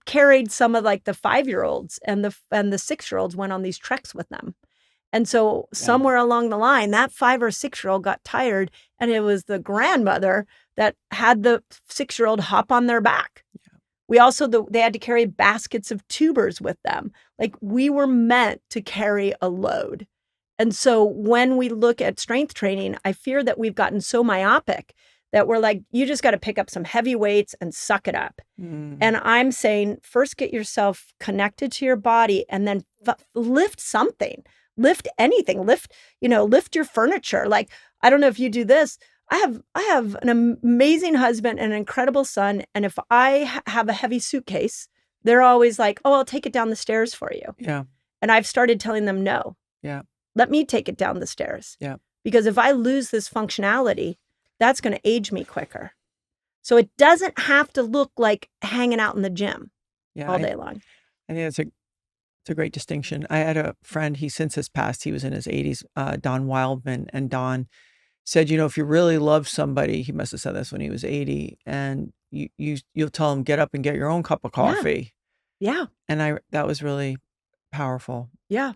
carried some of like the 5-year-olds and the 6-year-olds went on these treks with them. And so somewhere along the line, that 5 or 6-year-old got tired, and it was the grandmother that had the 6-year-old hop on their back. Yeah. We also, they had to carry baskets of tubers with them. Like, we were meant to carry a load. And so when we look at strength training, I fear that we've gotten so myopic that we're like, you just got to pick up some heavy weights and suck it up. And I'm saying, first get yourself connected to your body, and then lift something. Lift anything, lift your furniture. Like, I don't know if you do this. I have an amazing husband and an incredible son. And if I have a heavy suitcase, they're always like, oh, I'll take it down the stairs for you. Yeah. And I've started telling them, no. Yeah. Let me take it down the stairs. Yeah. Because if I lose this functionality, that's going to age me quicker. So it doesn't have to look like hanging out in the gym all day long. I think it's a great distinction. I had a friend, he since has passed, he was in his 80s, Don Wildman, and Don said, if you really love somebody, he must have said this when he was 80, and you'll tell him, get up and get your own cup of coffee. Yeah. And that was really powerful. Yeah.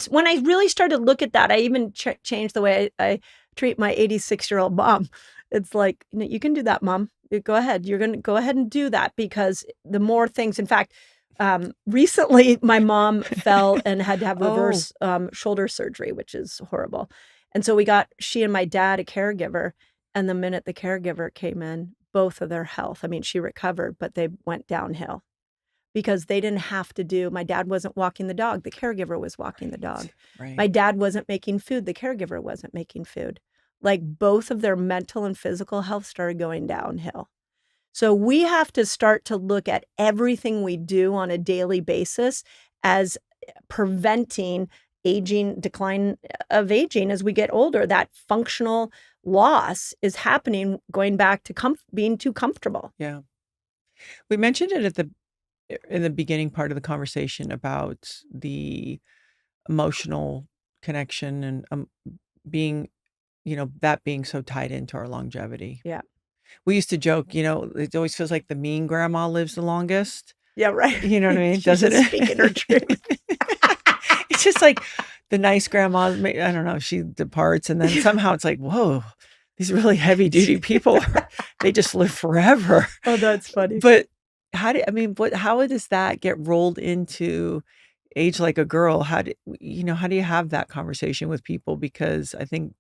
When I really started to look at that, I even changed the way I treat my 86-year-old mom. It's like, you can do that, Mom. Go ahead. You're going to go ahead and do that, because the more things, in fact, recently my mom fell and had to have reverse shoulder surgery, which is horrible. And so she and my dad, a caregiver, and the minute the caregiver came in, both of their health, she recovered, but they went downhill because they didn't have to my dad wasn't walking the dog. The caregiver was walking the dog. Right. My dad wasn't making food. The caregiver wasn't making food. Like, both of their mental and physical health started going downhill. So we have to start to look at everything we do on a daily basis as preventing decline of aging as we get older. That functional loss is happening, going back to being too comfortable. Yeah. We mentioned it in the beginning part of the conversation about the emotional connection and being, that being so tied into our longevity. Yeah. We used to joke, it always feels like the mean grandma lives the longest. Yeah, right. You know what I mean? She's Doesn't just it? speaking her truth. It's just like the nice grandma, I don't know, she departs and then somehow it's like, whoa, these really heavy duty people, they just live forever. Oh, that's funny. But how does that get rolled into age like a girl? How do you have that conversation with people? Because I think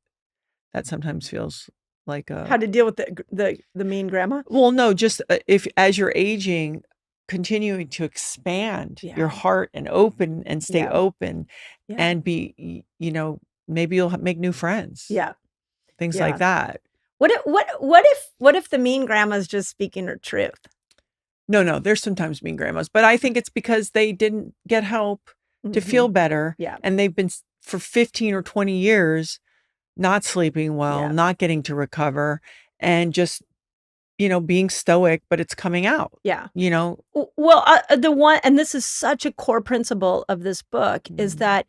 that sometimes feels like How to deal with the mean grandma? well, no, just if as you're aging, continuing to expand Yeah. your heart and open and stay Yeah. open Yeah. and be, maybe you'll make new friends. Yeah. Things Yeah. like that. What if the mean grandma's just speaking her truth? No, there's sometimes mean grandmas, but I think it's because they didn't get help to feel better. Yeah. And they've been for 15 or 20 years not sleeping well, Yeah. not getting to recover, and just, being stoic, but it's coming out. Yeah. Well, and this is such a core principle of this book, is that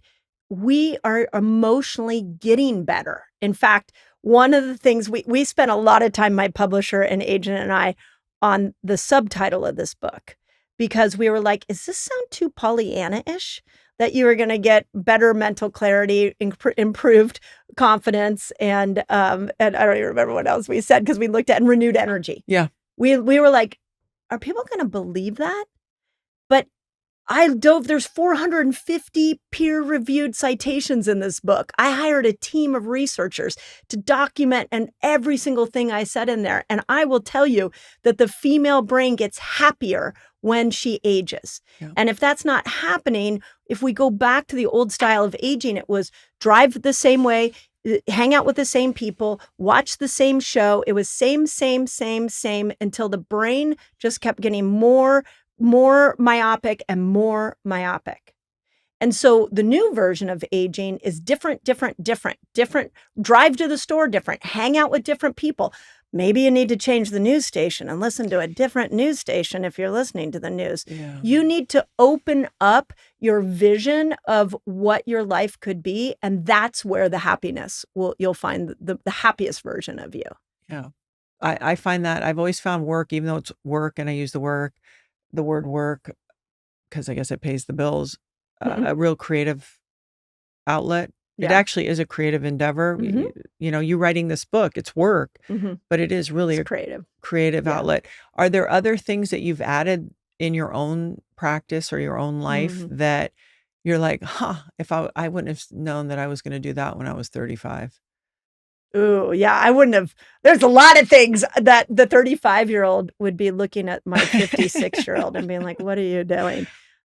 we are emotionally getting better. In fact, one of the things we spent a lot of time, my publisher and agent and I, on the subtitle of this book, because we were like, is this sound too Pollyanna-ish? That you were going to get better mental clarity, improved confidence, and I don't even remember what else we said, because we looked at renewed energy. Yeah. We were like, are people going to believe that? But there's 450 peer-reviewed citations in this book. I hired a team of researchers to document every single thing I said in there. And I will tell you that the female brain gets happier when she ages. Yeah. And if that's not happening, if we go back to the old style of aging, it was drive the same way, hang out with the same people, watch the same show. It was same, until the brain just kept getting more myopic and more myopic. And so the new version of aging is different. Drive to the store different, hang out with different people. Maybe you need to change the news station and listen to a different news station if you're listening to the news. Yeah. You need to open up your vision of what your life could be, and that's where the happiness you'll find the happiest version of you. Yeah. I find that I've always found work, even though it's work and I use the word work, because I guess it pays the bills, a real creative outlet. Yeah. It actually is a creative endeavor. You writing this book, it's work, but it is really It's a creative outlet. Are there other things that you've added in your own practice or your own life that you're like, if I wouldn't have known that I was going to do that when I was 35? Ooh, yeah, I wouldn't have. There's a lot of things that the 35-year-old would be looking at my 56-year-old and being like, what are you doing?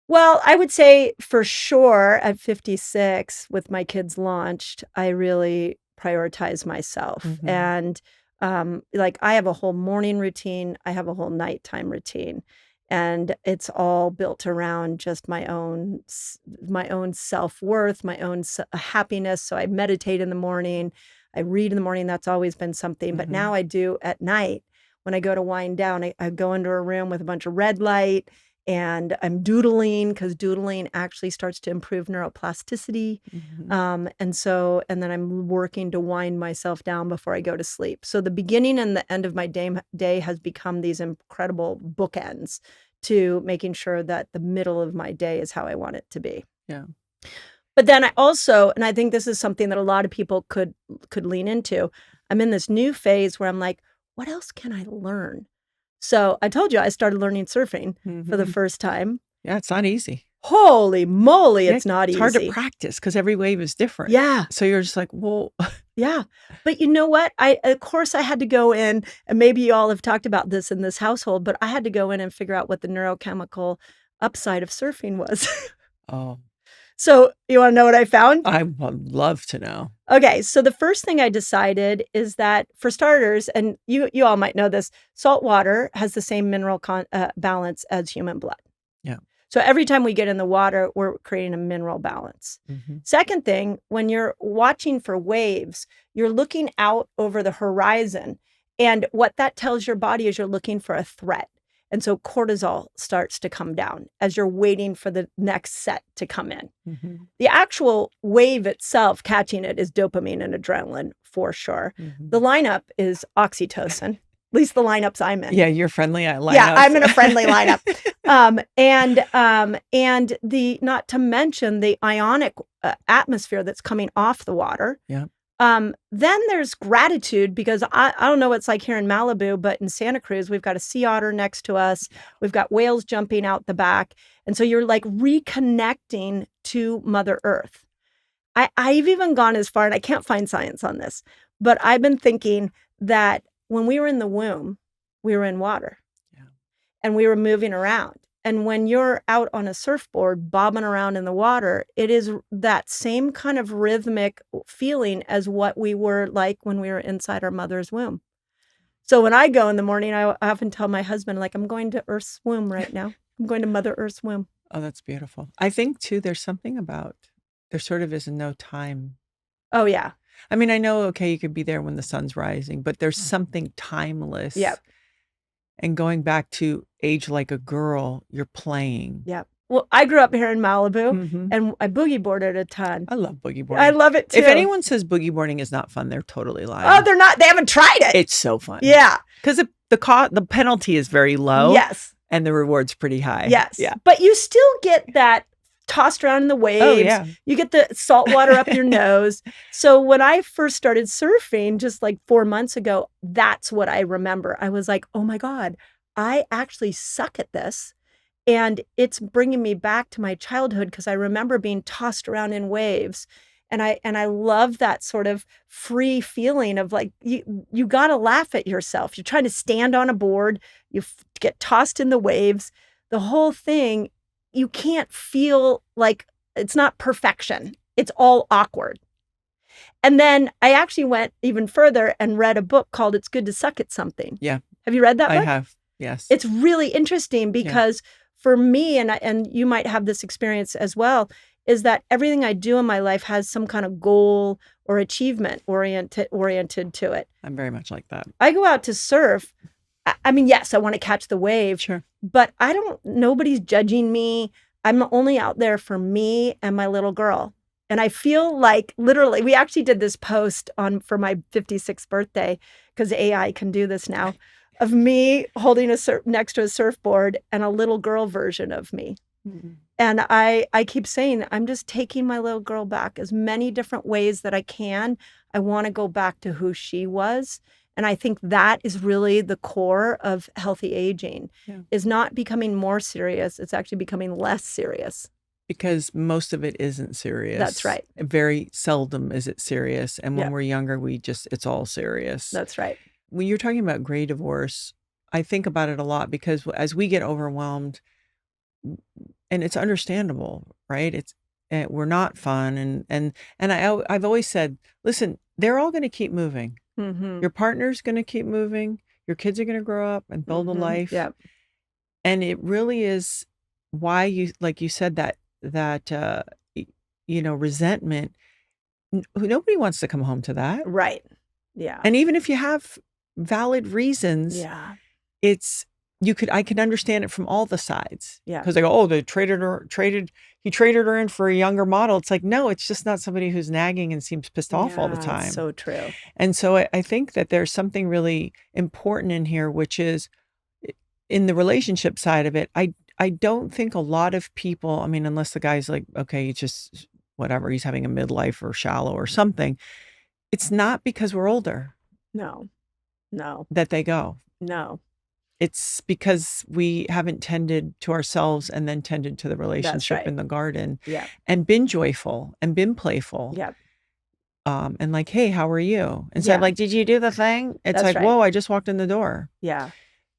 Well, I would say for sure at 56, with my kids launched, I really prioritize myself. And I have a whole morning routine. I have a whole nighttime routine. And it's all built around just my own self-worth, my own happiness. So I meditate in the morning. I read in the morning. That's always been something. But now I do at night. When I go to wind down, I go into a room with a bunch of red light and I'm doodling, because doodling actually starts to improve neuroplasticity. And then I'm working to wind myself down before I go to sleep. So the beginning and the end of my day has become these incredible bookends to making sure that the middle of my day is how I want it to be. Yeah. But then I also, and I think this is something that a lot of people could lean into, I'm in this new phase where I'm like, what else can I learn? So I told you I started learning surfing for the first time. Yeah, it's not easy. Holy moly, it's not easy. It's hard to practice because every wave is different. Yeah. So you're just like, well. Yeah. But you know what? Of course I had to go in, and maybe you all have talked about this in this household, but I had to go in and figure out what the neurochemical upside of surfing was. Oh. So you want to know what I found? I would love to know. Okay, so the first thing I decided is that, for starters, and you all might know this, salt water has the same mineral balance as human blood. Yeah. So every time we get in the water, we're creating a mineral balance. Mm-hmm. Second thing, when you're watching for waves, you're looking out over the horizon. And what that tells your body is you're looking for a threat. And so cortisol starts to come down as you're waiting for the next set to come in. Mm-hmm. The actual wave itself, catching it, is dopamine and adrenaline for sure. Mm-hmm. The lineup is oxytocin, at least the lineups I'm in. Yeah, you're friendly lineup. Yeah, I'm in a friendly lineup. And the, not to mention the ionic atmosphere that's coming off the water. Yeah. Then there's gratitude, because I don't know what it's like here in Malibu, but in Santa Cruz, we've got a sea otter next to us. We've got whales jumping out the back. And so you're like reconnecting to Mother Earth. I've even gone as far, and I can't find science on this, but I've been thinking that when we were in the womb, we were in water. Yeah. And we were moving around. And when you're out on a surfboard bobbing around in the water, it is that same kind of rhythmic feeling as what we were like when we were inside our mother's womb. So when I go in the morning, I often tell my husband, like, I'm going to Earth's womb right now. I'm going to Mother Earth's womb. Oh, that's beautiful. I think, too, there's something about, there sort of is no time. Oh, yeah. I mean, I know, okay, you could be there when the sun's rising, but there's something timeless. Yep. And going back to age like a girl, you're playing. Yeah. Well, I grew up here in Malibu, and I boogie boarded a ton. I love boogie boarding. I love it too. If anyone says boogie boarding is not fun, they're totally lying. Oh, they're not. They haven't tried it. It's so fun. Yeah. Because the penalty is very low. Yes. And the reward's pretty high. Yes. Yeah. But you still get that tossed around in the waves. Oh, yeah. You get the salt water up your nose. So when I first started surfing just like 4 months ago, that's what I remember. I was like, oh my God, I actually suck at this. And it's bringing me back to my childhood, because I remember being tossed around in waves. And I love that sort of free feeling of like, you got to laugh at yourself. You're trying to stand on a board, you get tossed in the waves. The whole thing, you can't feel like, it's not perfection. It's all awkward. And then I actually went even further and read a book called It's Good to Suck at Something. Yeah. Have you read that book? I have. Yes. It's really interesting because for me, and you might have this experience as well, is that everything I do in my life has some kind of goal or achievement oriented to it. I'm very much like that. I go out to surf. I mean, yes, I want to catch the wave. Sure. But nobody's judging me. I'm only out there for me and my little girl. And I feel like, literally, we actually did this post for my 56th birthday, because AI can do this now, of me holding next to a surfboard and a little girl version of me. Mm-hmm. And I keep saying, I'm just taking my little girl back as many different ways that I can. I want to go back to who she was. And I think that is really the core of healthy aging, is not becoming more serious. It's actually becoming less serious. Because most of it isn't serious. That's right. Very seldom is it serious. And when we're younger, it's all serious. That's right. When you're talking about gray divorce, I think about it a lot, because as we get overwhelmed, and it's understandable, right? We're not fun. And I've always said, listen, they're all going to keep moving. Mm-hmm. Your partner's going to keep moving. Your kids are going to grow up and build a life. Yeah. And it really is why like you said, that resentment. Nobody wants to come home to that. Right. Yeah. And even if you have valid reasons, I can understand it from all the sides. Yeah. Because they go, oh, he traded her in for a younger model. It's like, no, it's just not somebody who's nagging and seems pissed off all the time. So true. And so I think that there's something really important in here, which is in the relationship side of it. I don't think a lot of people, I mean, unless the guy's like, okay, it's just whatever, he's having a midlife or shallow or something. It's not because we're older. No. That they go. No. It's because we haven't tended to ourselves and then tended to the relationship in the garden. Yeah. And been joyful and been playful. Yeah. And like, hey, how are you? Instead of like, did you do the thing? It's like, whoa, I just walked in the door. Yeah.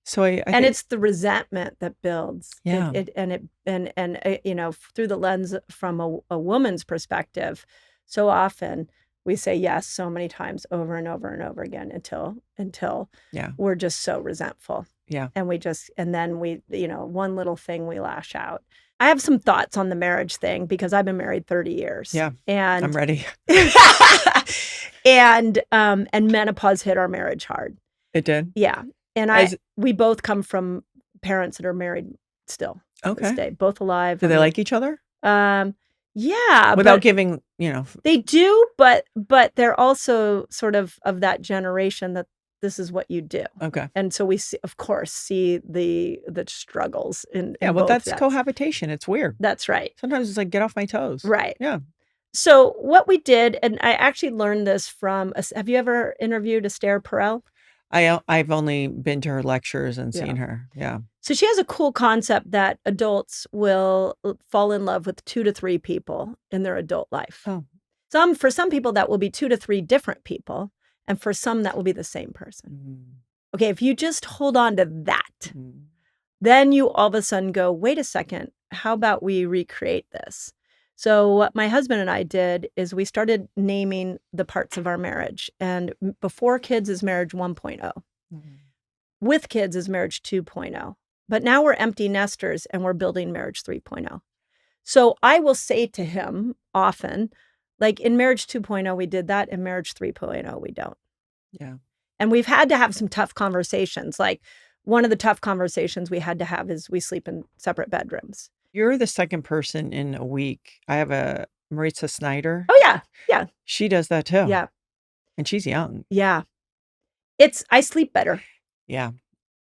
So I think it's the resentment that builds. Yeah. And through the lens from a woman's perspective, so often We say yes so many times over and over and over again until Yeah. we're just so resentful. Yeah. And then we, one little thing we lash out. I have some thoughts on the marriage thing because I've been married 30 years. Yeah. And I'm ready. and menopause hit our marriage hard. It did? Yeah. And we both come from parents that are married still. To this day, both alive. Do they like each other? Yeah. Without giving, They do, but they're also sort of that generation that this is what you do. Okay. And so we see, of course, the struggles in well, both that's cohabitation. It's weird. That's right. Sometimes it's like, get off my toes. Right. Yeah. So what we did, and I actually learned this from, have you ever interviewed Esther Perel? I've only been to her lectures and seen her. Yeah. So she has a cool concept that adults will fall in love with 2 to 3 people in their adult life. Oh. For some people, that will be 2 to 3 different people. And for some, that will be the same person. Mm. Okay, if you just hold on to that, then you all of a sudden go, wait a second, how about we recreate this? So what my husband and I did is we started naming the parts of our marriage. And before kids is marriage 1.0. Mm-hmm. With kids is marriage 2.0. But now we're empty nesters and we're building marriage 3.0. So I will say to him often, like in marriage 2.0, we did that. In marriage 3.0, we don't. Yeah. And we've had to have some tough conversations. Like one of the tough conversations we had to have is we sleep in separate bedrooms. You're the second person in a week. I have a Maritza Snyder. Oh, yeah. Yeah. She does that too. Yeah. And she's young. Yeah. I sleep better. Yeah.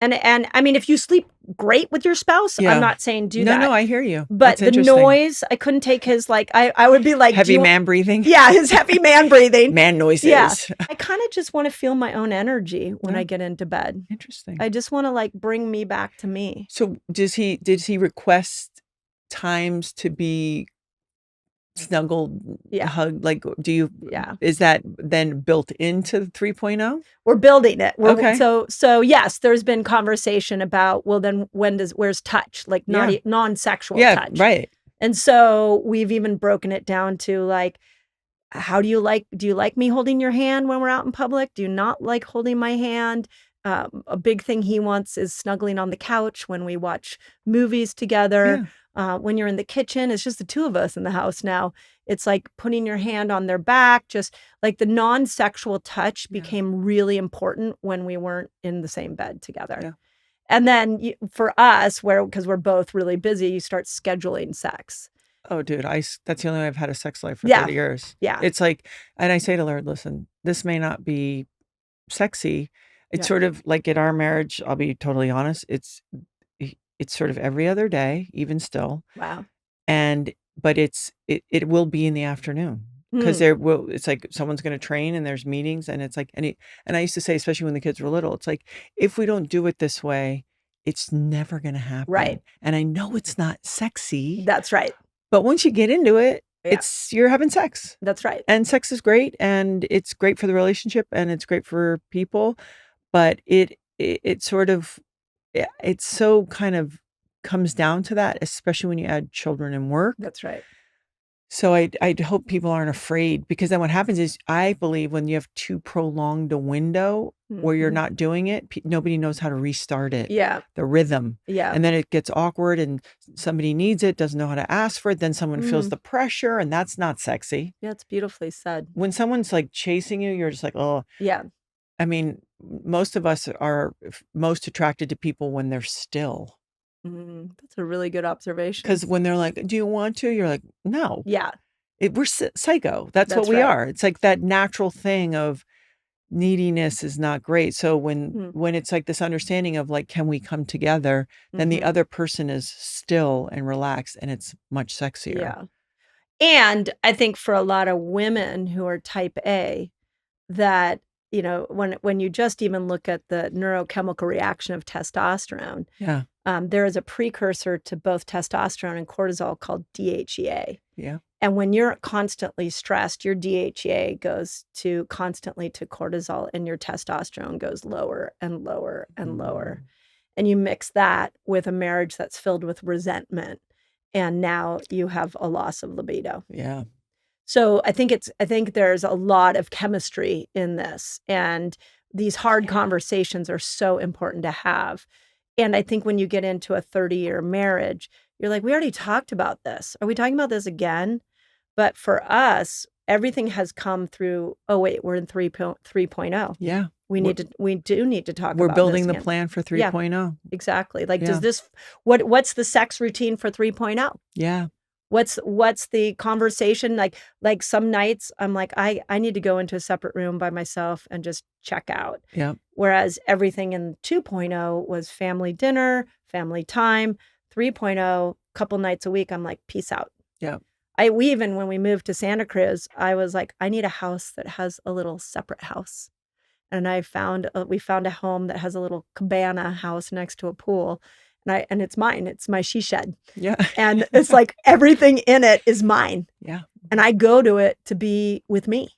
And I mean, if you sleep great with your spouse, I'm not saying do that. No, I hear you. But the noise, I couldn't take his, like, I would be like. Heavy man breathing? Yeah, his heavy man breathing. Man noises. Yeah. I kind of just want to feel my own energy when I get into bed. Interesting. I just want to like bring me back to me. So did he request times to be snuggled, hugged? Like, is that then built into 3.0? We're building it. Okay. So yes, there's been conversation about, well, then where's touch? Like non-sexual touch. Yeah, right. And so we've even broken it down to like, do you like me holding your hand when we're out in public? Do you not like holding my hand? A big thing he wants is snuggling on the couch when we watch movies together. Yeah. When you're in the kitchen, it's just the two of us in the house now. It's like putting your hand on their back, just like the non-sexual touch became really important when we weren't in the same bed together. Yeah. And then for us, because we're both really busy, you start scheduling sex. Oh, dude, that's the only way I've had a sex life for 30 years. Yeah. It's like, and I say to Laird, listen, this may not be sexy. It's sort of like in our marriage, I'll be totally honest, it's sort of every other day, even still. Wow. But it will be in the afternoon because it's like someone's going to train and there's meetings and it's like, and I used to say, especially when the kids were little, it's like, if we don't do it this way, it's never going to happen. Right. And I know it's not sexy. That's right. But once you get into it, you're having sex. That's right. And sex is great and it's great for the relationship and it's great for people. But it sort of, it so kind of comes down to that, especially when you add children and work. That's right. So I hope people aren't afraid, because then what happens is, I believe when you have too prolonged a window where you're not doing it, nobody knows how to restart it. Yeah. The rhythm. Yeah. And then it gets awkward and somebody needs it, doesn't know how to ask for it. Then someone feels the pressure and that's not sexy. Yeah, it's beautifully said. When someone's like chasing you, you're just like, oh. Yeah. I mean, most of us are most attracted to people when they're still. That's a really good observation. Because when they're like, do you want to? You're like, no. Yeah. We're psycho. That's what we are. It's like that natural thing of neediness is not great. So when it's like this understanding of like, can we come together? Then the other person is still and relaxed and it's much sexier. Yeah. And I think for a lot of women who are type A, that, when you just even look at the neurochemical reaction of testosterone, there is a precursor to both testosterone and cortisol called DHEA. Yeah. And when you're constantly stressed, your DHEA goes constantly to cortisol and your testosterone goes lower and lower and lower. And you mix that with a marriage that's filled with resentment. And now you have a loss of libido. Yeah. So I think there's a lot of chemistry in this, and these hard conversations are so important to have. And I think when you get into a 30-year marriage, you're like, we already talked about this. Are we talking about this again? But for us, everything has come through, oh wait, we're in 3.0. Yeah. We do need to talk We're about building this the again. plan for Yeah, 3.0. exactly. Like, Yeah. does this, what's the sex routine for 3.0? Yeah. What's the conversation? Like some nights I'm like, I need to go into a separate room by myself and just check out. Yeah. Whereas everything in 2.0 was family dinner, family time. 3.0, couple nights a week, I'm like, peace out. Yeah. We even, when we moved to Santa Cruz, I was like, I need a house that has a little separate house. And we found a home that has a little cabana house next to a pool. And it's mine. It's my she shed. Yeah. And it's like everything in it is mine. Yeah. And I go to it to be with me.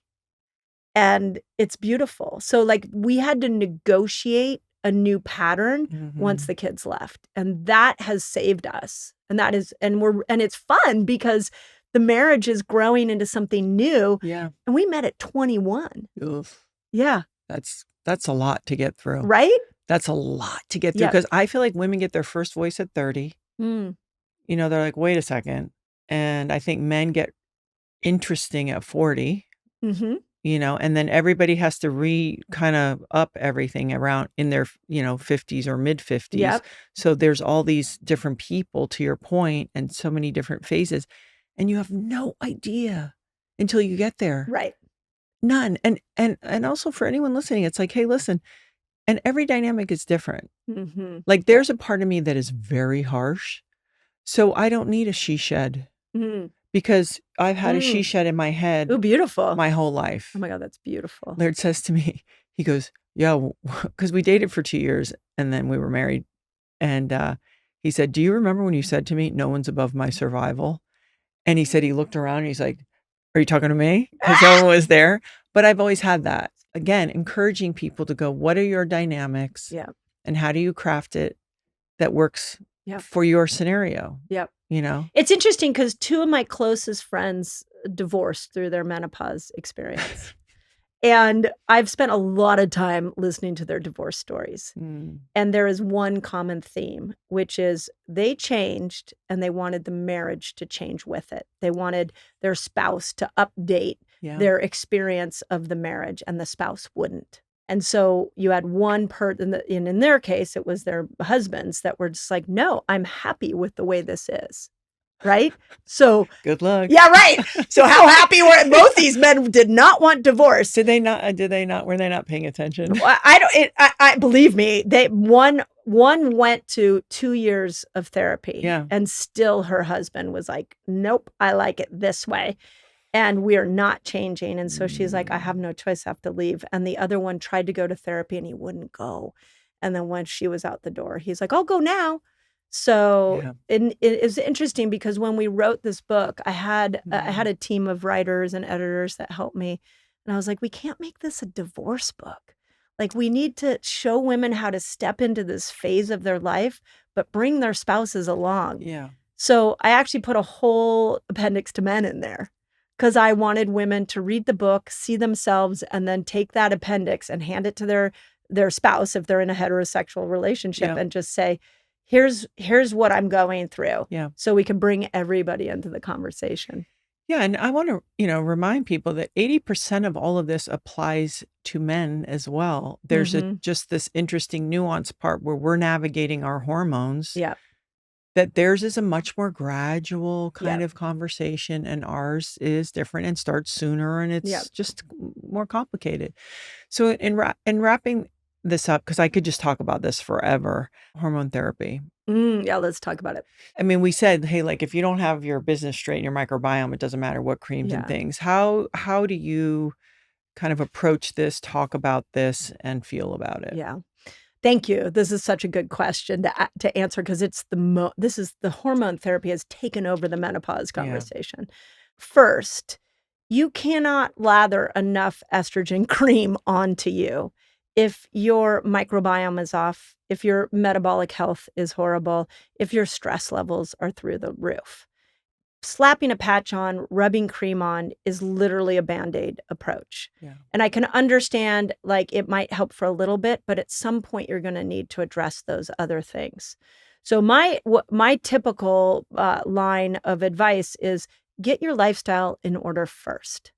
And it's beautiful. So like we had to negotiate a new pattern once the kids left. And that has saved us. And it's fun because the marriage is growing into something new. Yeah. And we met at 21. Oof. Yeah. That's a lot to get through. Right? That's a lot to get through because I feel like women get their first voice at 30. You know, they're like, wait a second. And I think men get interesting at 40, you know, and then everybody has to kind of up everything around in their, 50s or mid 50s. Yep. So there's all these different people to your point and so many different phases. And you have no idea until you get there. Right. None. And also for anyone listening, it's like, hey, listen, and every dynamic is different. Like there's a part of me that is very harsh. So I don't need a she shed because I've had a she shed in my head. Oh, beautiful. My whole life. Oh my God, that's beautiful. Laird says to me, he goes, yeah, because we dated for 2 years and then we were married. And he said, do you remember when you said to me, no one's above my survival? And he said, he looked around and he's like, are you talking to me? Because no one was there. But I've always had that. Again, encouraging people to go, what are your dynamics? Yeah. And how do you craft it that works for your scenario? Yep. You know? It's interesting because 2 of my closest friends divorced through their menopause experience. And I've spent a lot of time listening to their divorce stories. And there is one common theme, which is they changed and they wanted the marriage to change with it. They wanted their spouse to update their experience of the marriage, and the spouse wouldn't. And so you had one in their case, it was their husbands that were just like, no, I'm happy with the way this is. Right? So good luck. Yeah, right. So how happy were both these men did not want divorce. Were they not paying attention? I believe me, one went to 2 years of therapy. Yeah. And still her husband was like, nope, I like it this way. And we are not changing. And so she's like, I have no choice, I have to leave. And the other one tried to go to therapy and he wouldn't go. And then when she was out the door, he's like, I'll go now. So it is interesting because when we wrote this book, I had a team of writers and editors that helped me. And I was like, we can't make this a divorce book. Like we need to show women how to step into this phase of their life, but bring their spouses along. Yeah. So I actually put a whole appendix to men in there because I wanted women to read the book, see themselves, and then take that appendix and hand it to their spouse if they're in a heterosexual relationship and just say, here's what I'm going through. Yeah. So we can bring everybody into the conversation. Yeah. And I want to, remind people that 80% of all of this applies to men as well. There's just this interesting nuance part where we're navigating our hormones. Yeah. That theirs is a much more gradual kind of conversation and ours is different and starts sooner and it's just more complicated. So in wrapping this up, because I could just talk about this forever, hormone therapy. Yeah, let's talk about it. I mean, we said, hey, like if you don't have your business straight in your microbiome, it doesn't matter what creams and things. How do you kind of approach this, talk about this, and feel about it? Yeah. Thank you. This is such a good question to answer because it's the hormone therapy has taken over the menopause conversation. First, you cannot lather enough estrogen cream onto you if your microbiome is off, if your metabolic health is horrible, if your stress levels are through the roof. slapping a patch on, rubbing cream on is literally a Band-Aid approach. Yeah. And I can understand like it might help for a little bit, but at some point you're going to need to address those other things. So my typical line of advice is get your lifestyle in order first,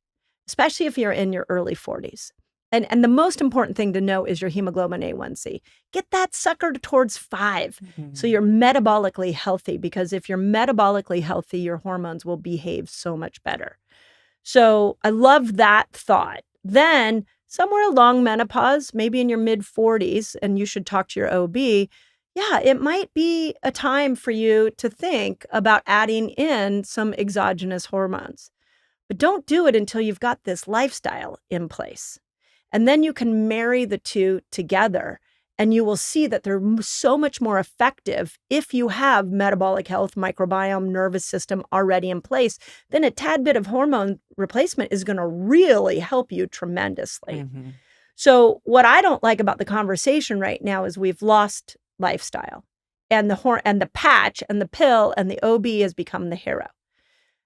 especially if you're in your early 40s. And the most important thing to know is your hemoglobin A1C. Get that sucker towards 5 so you're metabolically healthy, because if you're metabolically healthy, your hormones will behave so much better. So I love that thought. Then somewhere along menopause, maybe in your mid 40s, and you should talk to your OB, yeah, it might be a time for you to think about adding in some exogenous hormones. But don't do it until you've got this lifestyle in place. And then you can marry the two together, and you will see that they're so much more effective if you have metabolic health, microbiome, nervous system already in place. Then a tad bit of hormone replacement is going to really help you tremendously. So what I don't like about the conversation right now is we've lost lifestyle, and the patch and the pill and the OB has become the hero.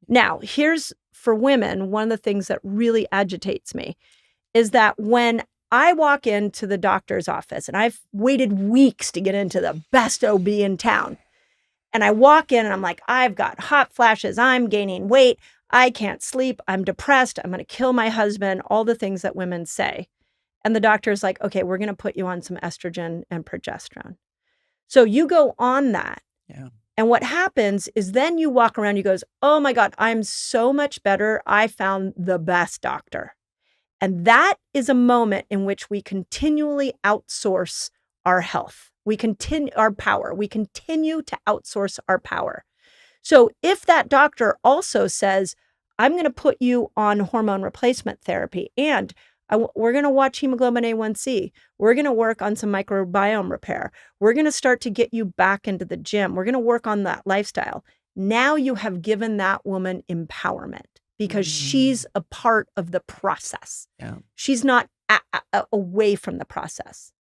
Now, here's for women, one of the things that really agitates me is that when I walk into the doctor's office, and I've waited weeks to get into the best OB in town, and I walk in and I'm like, I've got hot flashes, I'm gaining weight, I can't sleep, I'm depressed, I'm going to kill my husband, all the things that women say. And the doctor's like, okay, we're going to put you on some estrogen and progesterone. So you go on that. Yeah. And what happens is then you walk around, you goes, oh my God, I'm so much better. I found the best doctor. And that is a moment in which we continually outsource our health. We continue our power. We continue to outsource our power. So if that doctor also says, I'm going to put you on hormone replacement therapy, and we're going to watch hemoglobin A1C. We're going to work on some microbiome repair. We're going to start to get you back into the gym. We're going to work on that lifestyle. Now you have given that woman empowerment, because she's a part of the process. Yeah. She's not away from the process.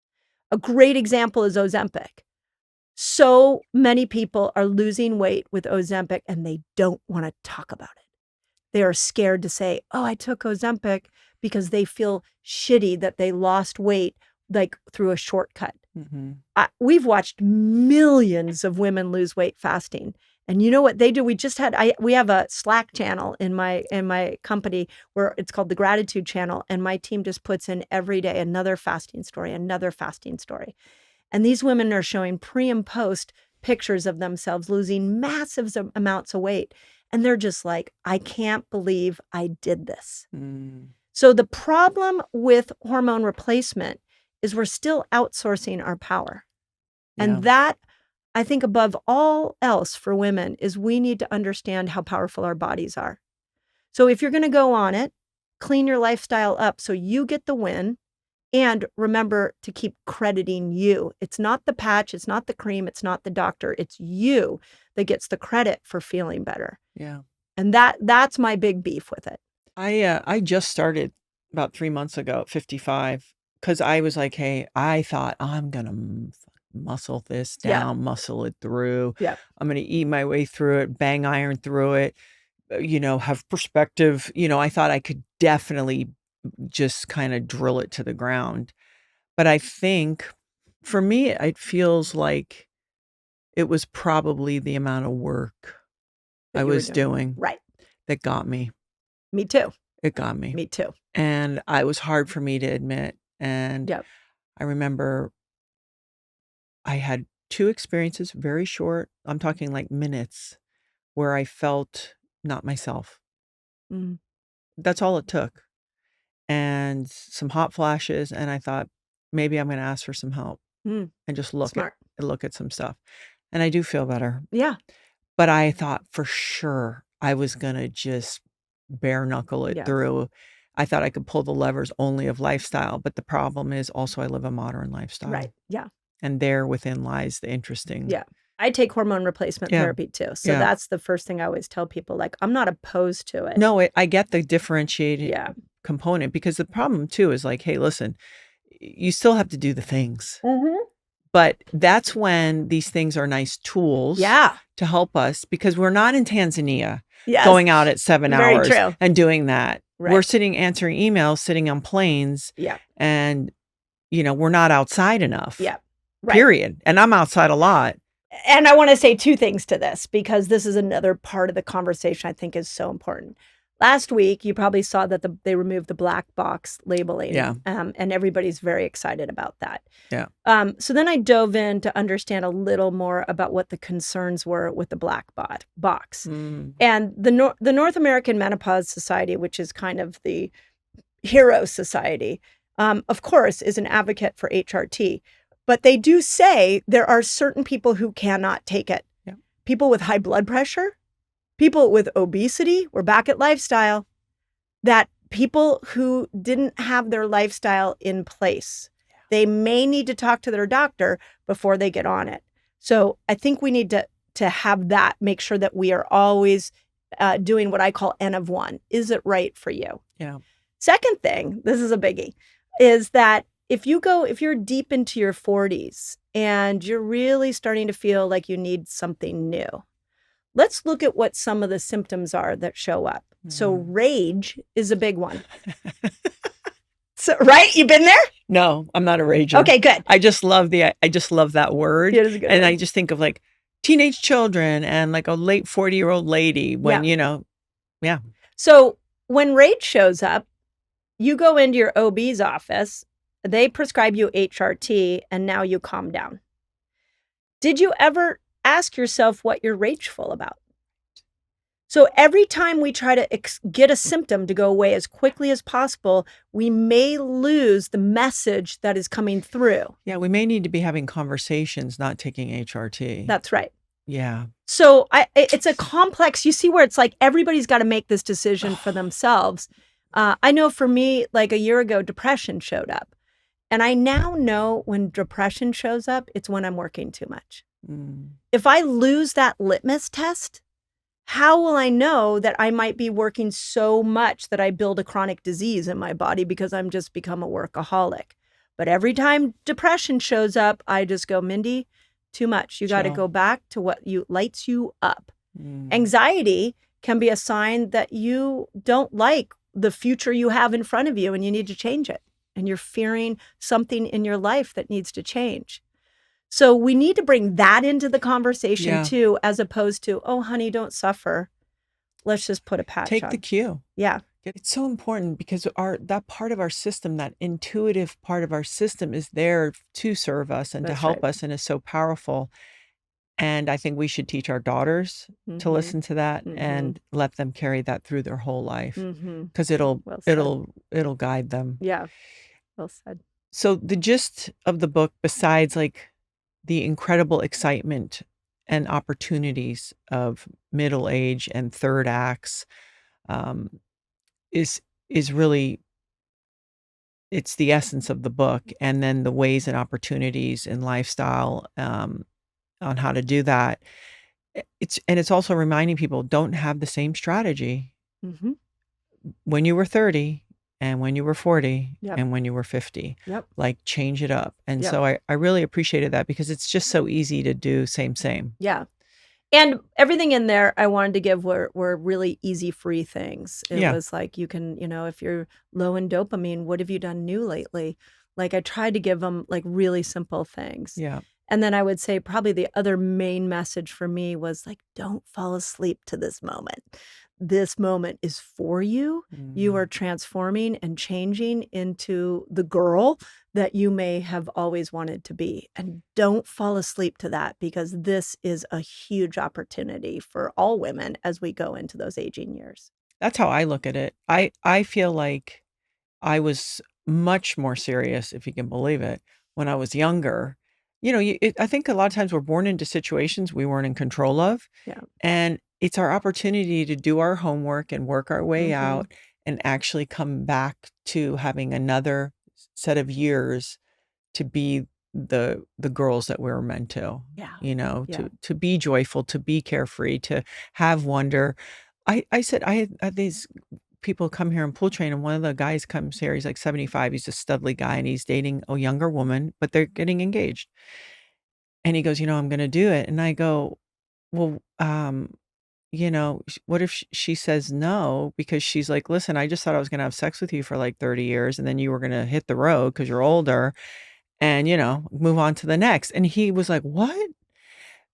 A great example is Ozempic. So many people are losing weight with Ozempic and they don't want to talk about it. They are scared to say, oh, I took Ozempic, because they feel shitty that they lost weight like through a shortcut. We've watched millions of women lose weight fasting. And you know what they do? We have a Slack channel in my company where it's called the Gratitude Channel. And my team just puts in every day another fasting story. And these women are showing pre and post pictures of themselves losing massive amounts of weight. And they're just like, I can't believe I did this. So the problem with hormone replacement is we're still outsourcing our power. And that, I think above all else for women, is we need to understand how powerful our bodies are. So if you're going to go on it, clean your lifestyle up so you get the win, and remember to keep crediting you. It's not the patch, it's not the cream, it's not the doctor, it's you that gets the credit for feeling better. Yeah. And that's my big beef with it. I just started about 3 months ago at 55, because I was like, hey, I thought I'm going to muscle this down, muscle it through. Yeah. I'm going to eat my way through it, bang iron through it, have perspective. I thought I could definitely just kind of drill it to the ground. But I think for me, it feels like it was probably the amount of work I was doing right, that got me. Me too. It got me. Me too. And it was hard for me to admit. And I remember I had 2 experiences, very short, I'm talking like minutes, where I felt not myself. That's all it took. And some hot flashes. And I thought, maybe I'm going to ask for some help and just look at some stuff. And I do feel better. Yeah. But I thought for sure I was going to just bare knuckle it through. I thought I could pull the levers only of lifestyle. But the problem is also I live a modern lifestyle. Right. Yeah. And there within lies the interesting. Yeah. I take hormone replacement therapy too. So that's the first thing I always tell people, like, I'm not opposed to it. No, I get the differentiated component, because the problem too is like, hey, listen, you still have to do the things. But that's when these things are nice tools Yeah. to help us, because we're not in Tanzania Yes. going out at 7 Very hours true. and doing that. Right. We're sitting answering emails, sitting on planes, Yeah. and we're not outside enough. Yeah. Right. Period. And I'm outside a lot. And I want to say two things to this, because this is another part of the conversation I think is so important. Last week, you probably saw that they removed the black box labeling. Yeah. And everybody's very excited about that. Yeah. So then I dove in to understand a little more about what the concerns were with the black box. And the North American Menopause Society, which is kind of the hero society, of course, is an advocate for HRT. But they do say there are certain people who cannot take it. Yeah. People with high blood pressure, people with obesity, we're back at lifestyle, that people who didn't have their lifestyle in place, they may need to talk to their doctor before they get on it. So I think we need to have that, make sure that we are always doing what I call N of 1. Is it right for you? Yeah. Second thing, this is a biggie, is that if you're deep into your 40s and you're really starting to feel like you need something new, let's look at what some of the symptoms are that show up. So rage is a big one. So, right? You've been there? No, I'm not a rager. Okay, good. I just love that word. It is a good and word. I just think of like teenage children and like a late 40-year-old lady when, yeah. So when rage shows up, you go into your OB's office, they prescribe you HRT, and now you calm down. Did you ever ask yourself what you're rageful about? So every time we try to get a symptom to go away as quickly as possible, we may lose the message that is coming through. Yeah, we may need to be having conversations, not taking HRT. That's right. Yeah. So it's a complex, you see where it's like everybody's got to make this decision for themselves. I know for me, like a year ago, depression showed up. And I now know when depression shows up, it's when I'm working too much. If I lose that litmus test, how will I know that I might be working so much that I build a chronic disease in my body because I'm just become a workaholic? But every time depression shows up, I just go, Mindy, too much. You got to go back to what lights you up. Anxiety can be a sign that you don't like the future you have in front of you and you need to change it. And you're fearing something in your life that needs to change. So we need to bring that into the conversation too, as opposed to, oh, honey, don't suffer. Let's just put a patch on. Take the cue. Yeah. It's so important because that part of our system, that intuitive part of our system is there to serve us and to help us and is so powerful. And I think we should teach our daughters to listen to that and let them carry that through their whole life because it'll guide them. Yeah. Well said. So the gist of the book, besides like the incredible excitement and opportunities of middle age and third acts, is really, it's the essence of the book, and then the ways and opportunities in lifestyle on how to do that. It's also reminding people, don't have the same strategy when you were 30 and when you were 40 and when you were 50. Like, change it up. And so I really appreciated that because it's just so easy to do same. Yeah. And everything in there I wanted to give were really easy, free things. It was like, you can, if you're low in dopamine, what have you done new lately? Like, I tried to give them like really simple things. Yeah. And then I would say probably the other main message for me was like, don't fall asleep to this moment. This moment is for you. You are transforming and changing into the girl that you may have always wanted to be. And don't fall asleep to that, because this is a huge opportunity for all women as we go into those aging years. That's how I look at it. I feel like I was much more serious, if you can believe it, when I was younger. I think a lot of times we're born into situations we weren't in control of. Yeah. And it's our opportunity to do our homework and work our way out and actually come back to having another set of years to be the girls that we were meant to. To be joyful, to be carefree, to have wonder. I said I had these people come here and pool train, and one of the guys comes here, he's like 75, he's a studly guy, and he's dating a younger woman, but they're getting engaged. And he goes, I'm going to do it. And I go, well, what if she says no? Because she's like, listen, I just thought I was going to have sex with you for like 30 years. And then you were going to hit the road because you're older and, move on to the next. And he was like, what?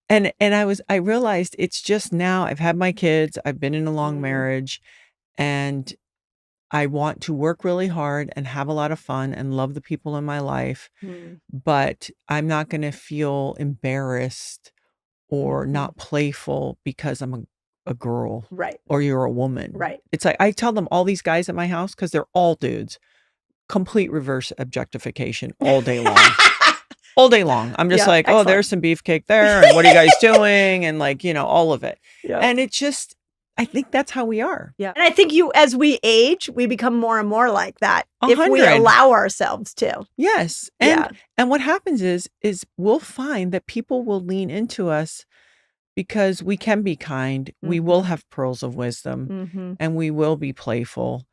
And I realized it's just now I've had my kids, I've been in a long marriage, and I want to work really hard and have a lot of fun and love the people in my life, but I'm not going to feel embarrassed or not playful because I'm a girl. Right. Or you're a woman. Right. It's like I tell them all these guys at my house, because they're all dudes, complete reverse objectification all day long. All day long. I'm just like, excellent. Oh, there's some beefcake there. And what are you guys doing? And like, all of it. Yeah. And it just, I think that's how we are. Yeah. And I think as we age, we become more and more like that 100. If we allow ourselves to. Yes. And what happens is we'll find that people will lean into us because we can be kind. We will have pearls of wisdom and we will be playful.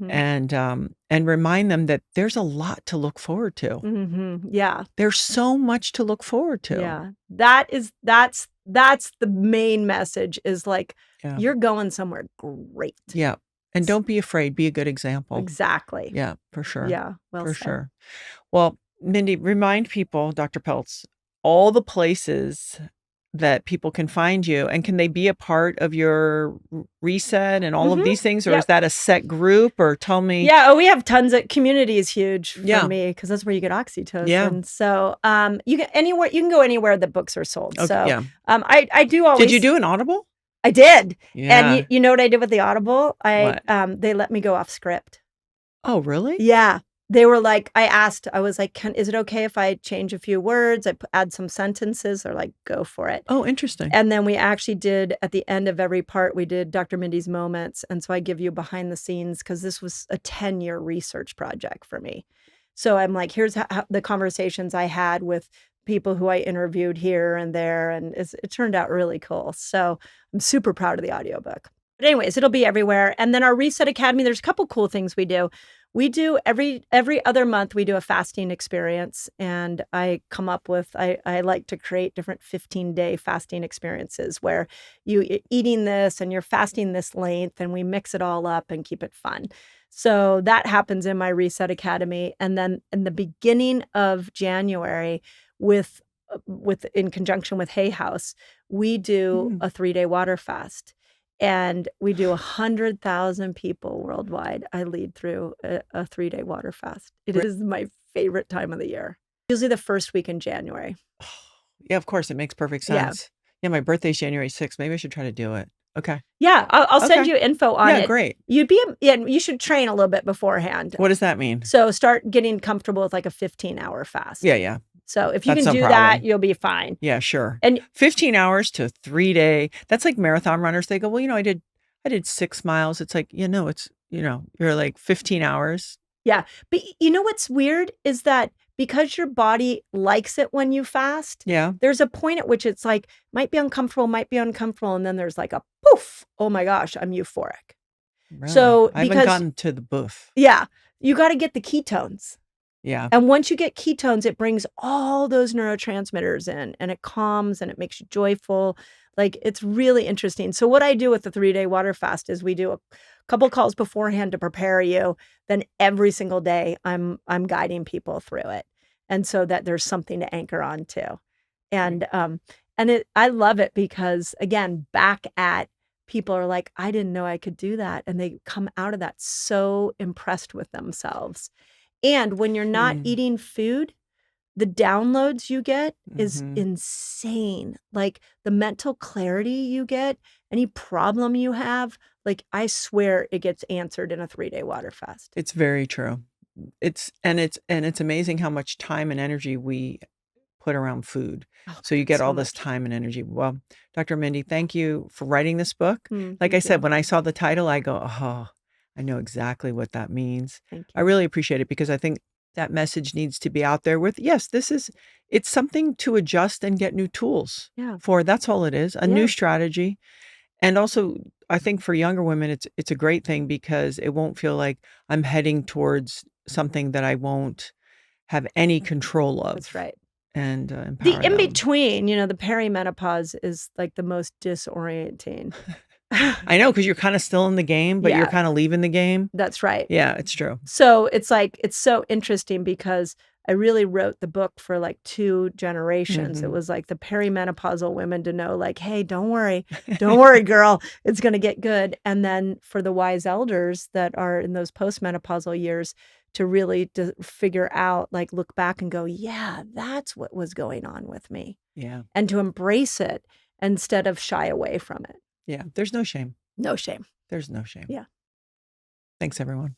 And remind them that there's a lot to look forward to. Yeah. There's so much to look forward to. Yeah. That's the main message is like, you're going somewhere great. Yeah. And don't be afraid. Be a good example. Exactly. Yeah, for sure. Yeah. Well for said. sure. Well, Mindy, remind people, Dr. Pelz, all the places that people can find you, and can they be a part of your reset and all of these things, or is that a set group, or tell me? Yeah, we have tons of community is huge for me because that's where you get oxytocin. Yeah. So you can go anywhere that books are sold. Okay, so I do always. Did you do an Audible? I did. Yeah. And you know what I did with the Audible? What? They let me go off script. Oh, really? Yeah. They were like, I was like, is it okay if I change a few words? I add some sentences. They're like, go for it. Oh, interesting. And then we actually did, at the end of every part, we did Dr. Mindy's moments. And so I give you behind the scenes because this was a 10-year research project for me. So I'm like, here's how the conversations I had with people who I interviewed here and there. And it turned out really cool. So I'm super proud of the audiobook. But anyways, it'll be everywhere. And then our Reset Academy, there's a couple cool things we do. We do every other month, we do a fasting experience. And I come up with, I like to create different 15-day fasting experiences where you're eating this and you're fasting this length, and we mix it all up and keep it fun. So that happens in my Reset Academy. And then in the beginning of January, in conjunction with Hay House, we do a 3-day water fast. And we do 100,000 people worldwide. I lead through a 3-day water fast. It is my favorite time of the year. Usually the first week in January. Yeah, of course. It makes perfect sense. Yeah, my birthday's January 6th. Maybe I should try to do it. Okay. Yeah, I'll send you info on it. Yeah, great. You should train a little bit beforehand. What does that mean? So start getting comfortable with like a 15-hour fast. Yeah. So if you can do that, you'll be fine. Yeah, sure. And 15 hours to 3-day. That's like marathon runners. They go, well, I did 6 miles. It's like, it's, you're like 15 hours. Yeah. But you know what's weird is that because your body likes it when you fast, there's a point at which it's like, might be uncomfortable. And then there's like a poof. Oh my gosh, I'm euphoric. Really? So I haven't gotten to the boof. Yeah. You got to get the ketones. Yeah. And once you get ketones, it brings all those neurotransmitters in, and it calms and it makes you joyful. Like, it's really interesting. So what I do with the 3-day water fast is we do a couple calls beforehand to prepare you. Then every single day I'm guiding people through it. And so that there's something to anchor on to. And I love it because, again, people are like, I didn't know I could do that. And they come out of that so impressed with themselves. And when you're not eating food, the downloads you get is insane. Like the mental clarity you get, any problem you have, like I swear it gets answered in a 3-day water fast. It's very true. It's amazing how much time and energy we put around food. So you get all this time and energy. Well, Dr. Mindy, thank you for writing this book. Like I said, when I saw the title, I go, oh, I know exactly what that means. Thank you. I really appreciate it because I think that message needs to be out there with, yes, it's something to adjust and get new tools for. That's all it is, a new strategy. And also, I think for younger women, it's a great thing because it won't feel like I'm heading towards something that I won't have any control of. That's right. and The empower in them. between, the perimenopause is like the most disorienting. I know, because you're kind of still in the game, but you're kind of leaving the game. That's right. Yeah, it's true. So it's so interesting because I really wrote the book for like 2 generations. It was like the perimenopausal women to know, like, hey, don't worry, girl, it's going to get good. And then for the wise elders that are in those postmenopausal years to really figure out, like, look back and go, yeah, that's what was going on with me. Yeah. And to embrace it instead of shy away from it. Yeah. There's no shame. No shame. There's no shame. Yeah. Thanks, everyone.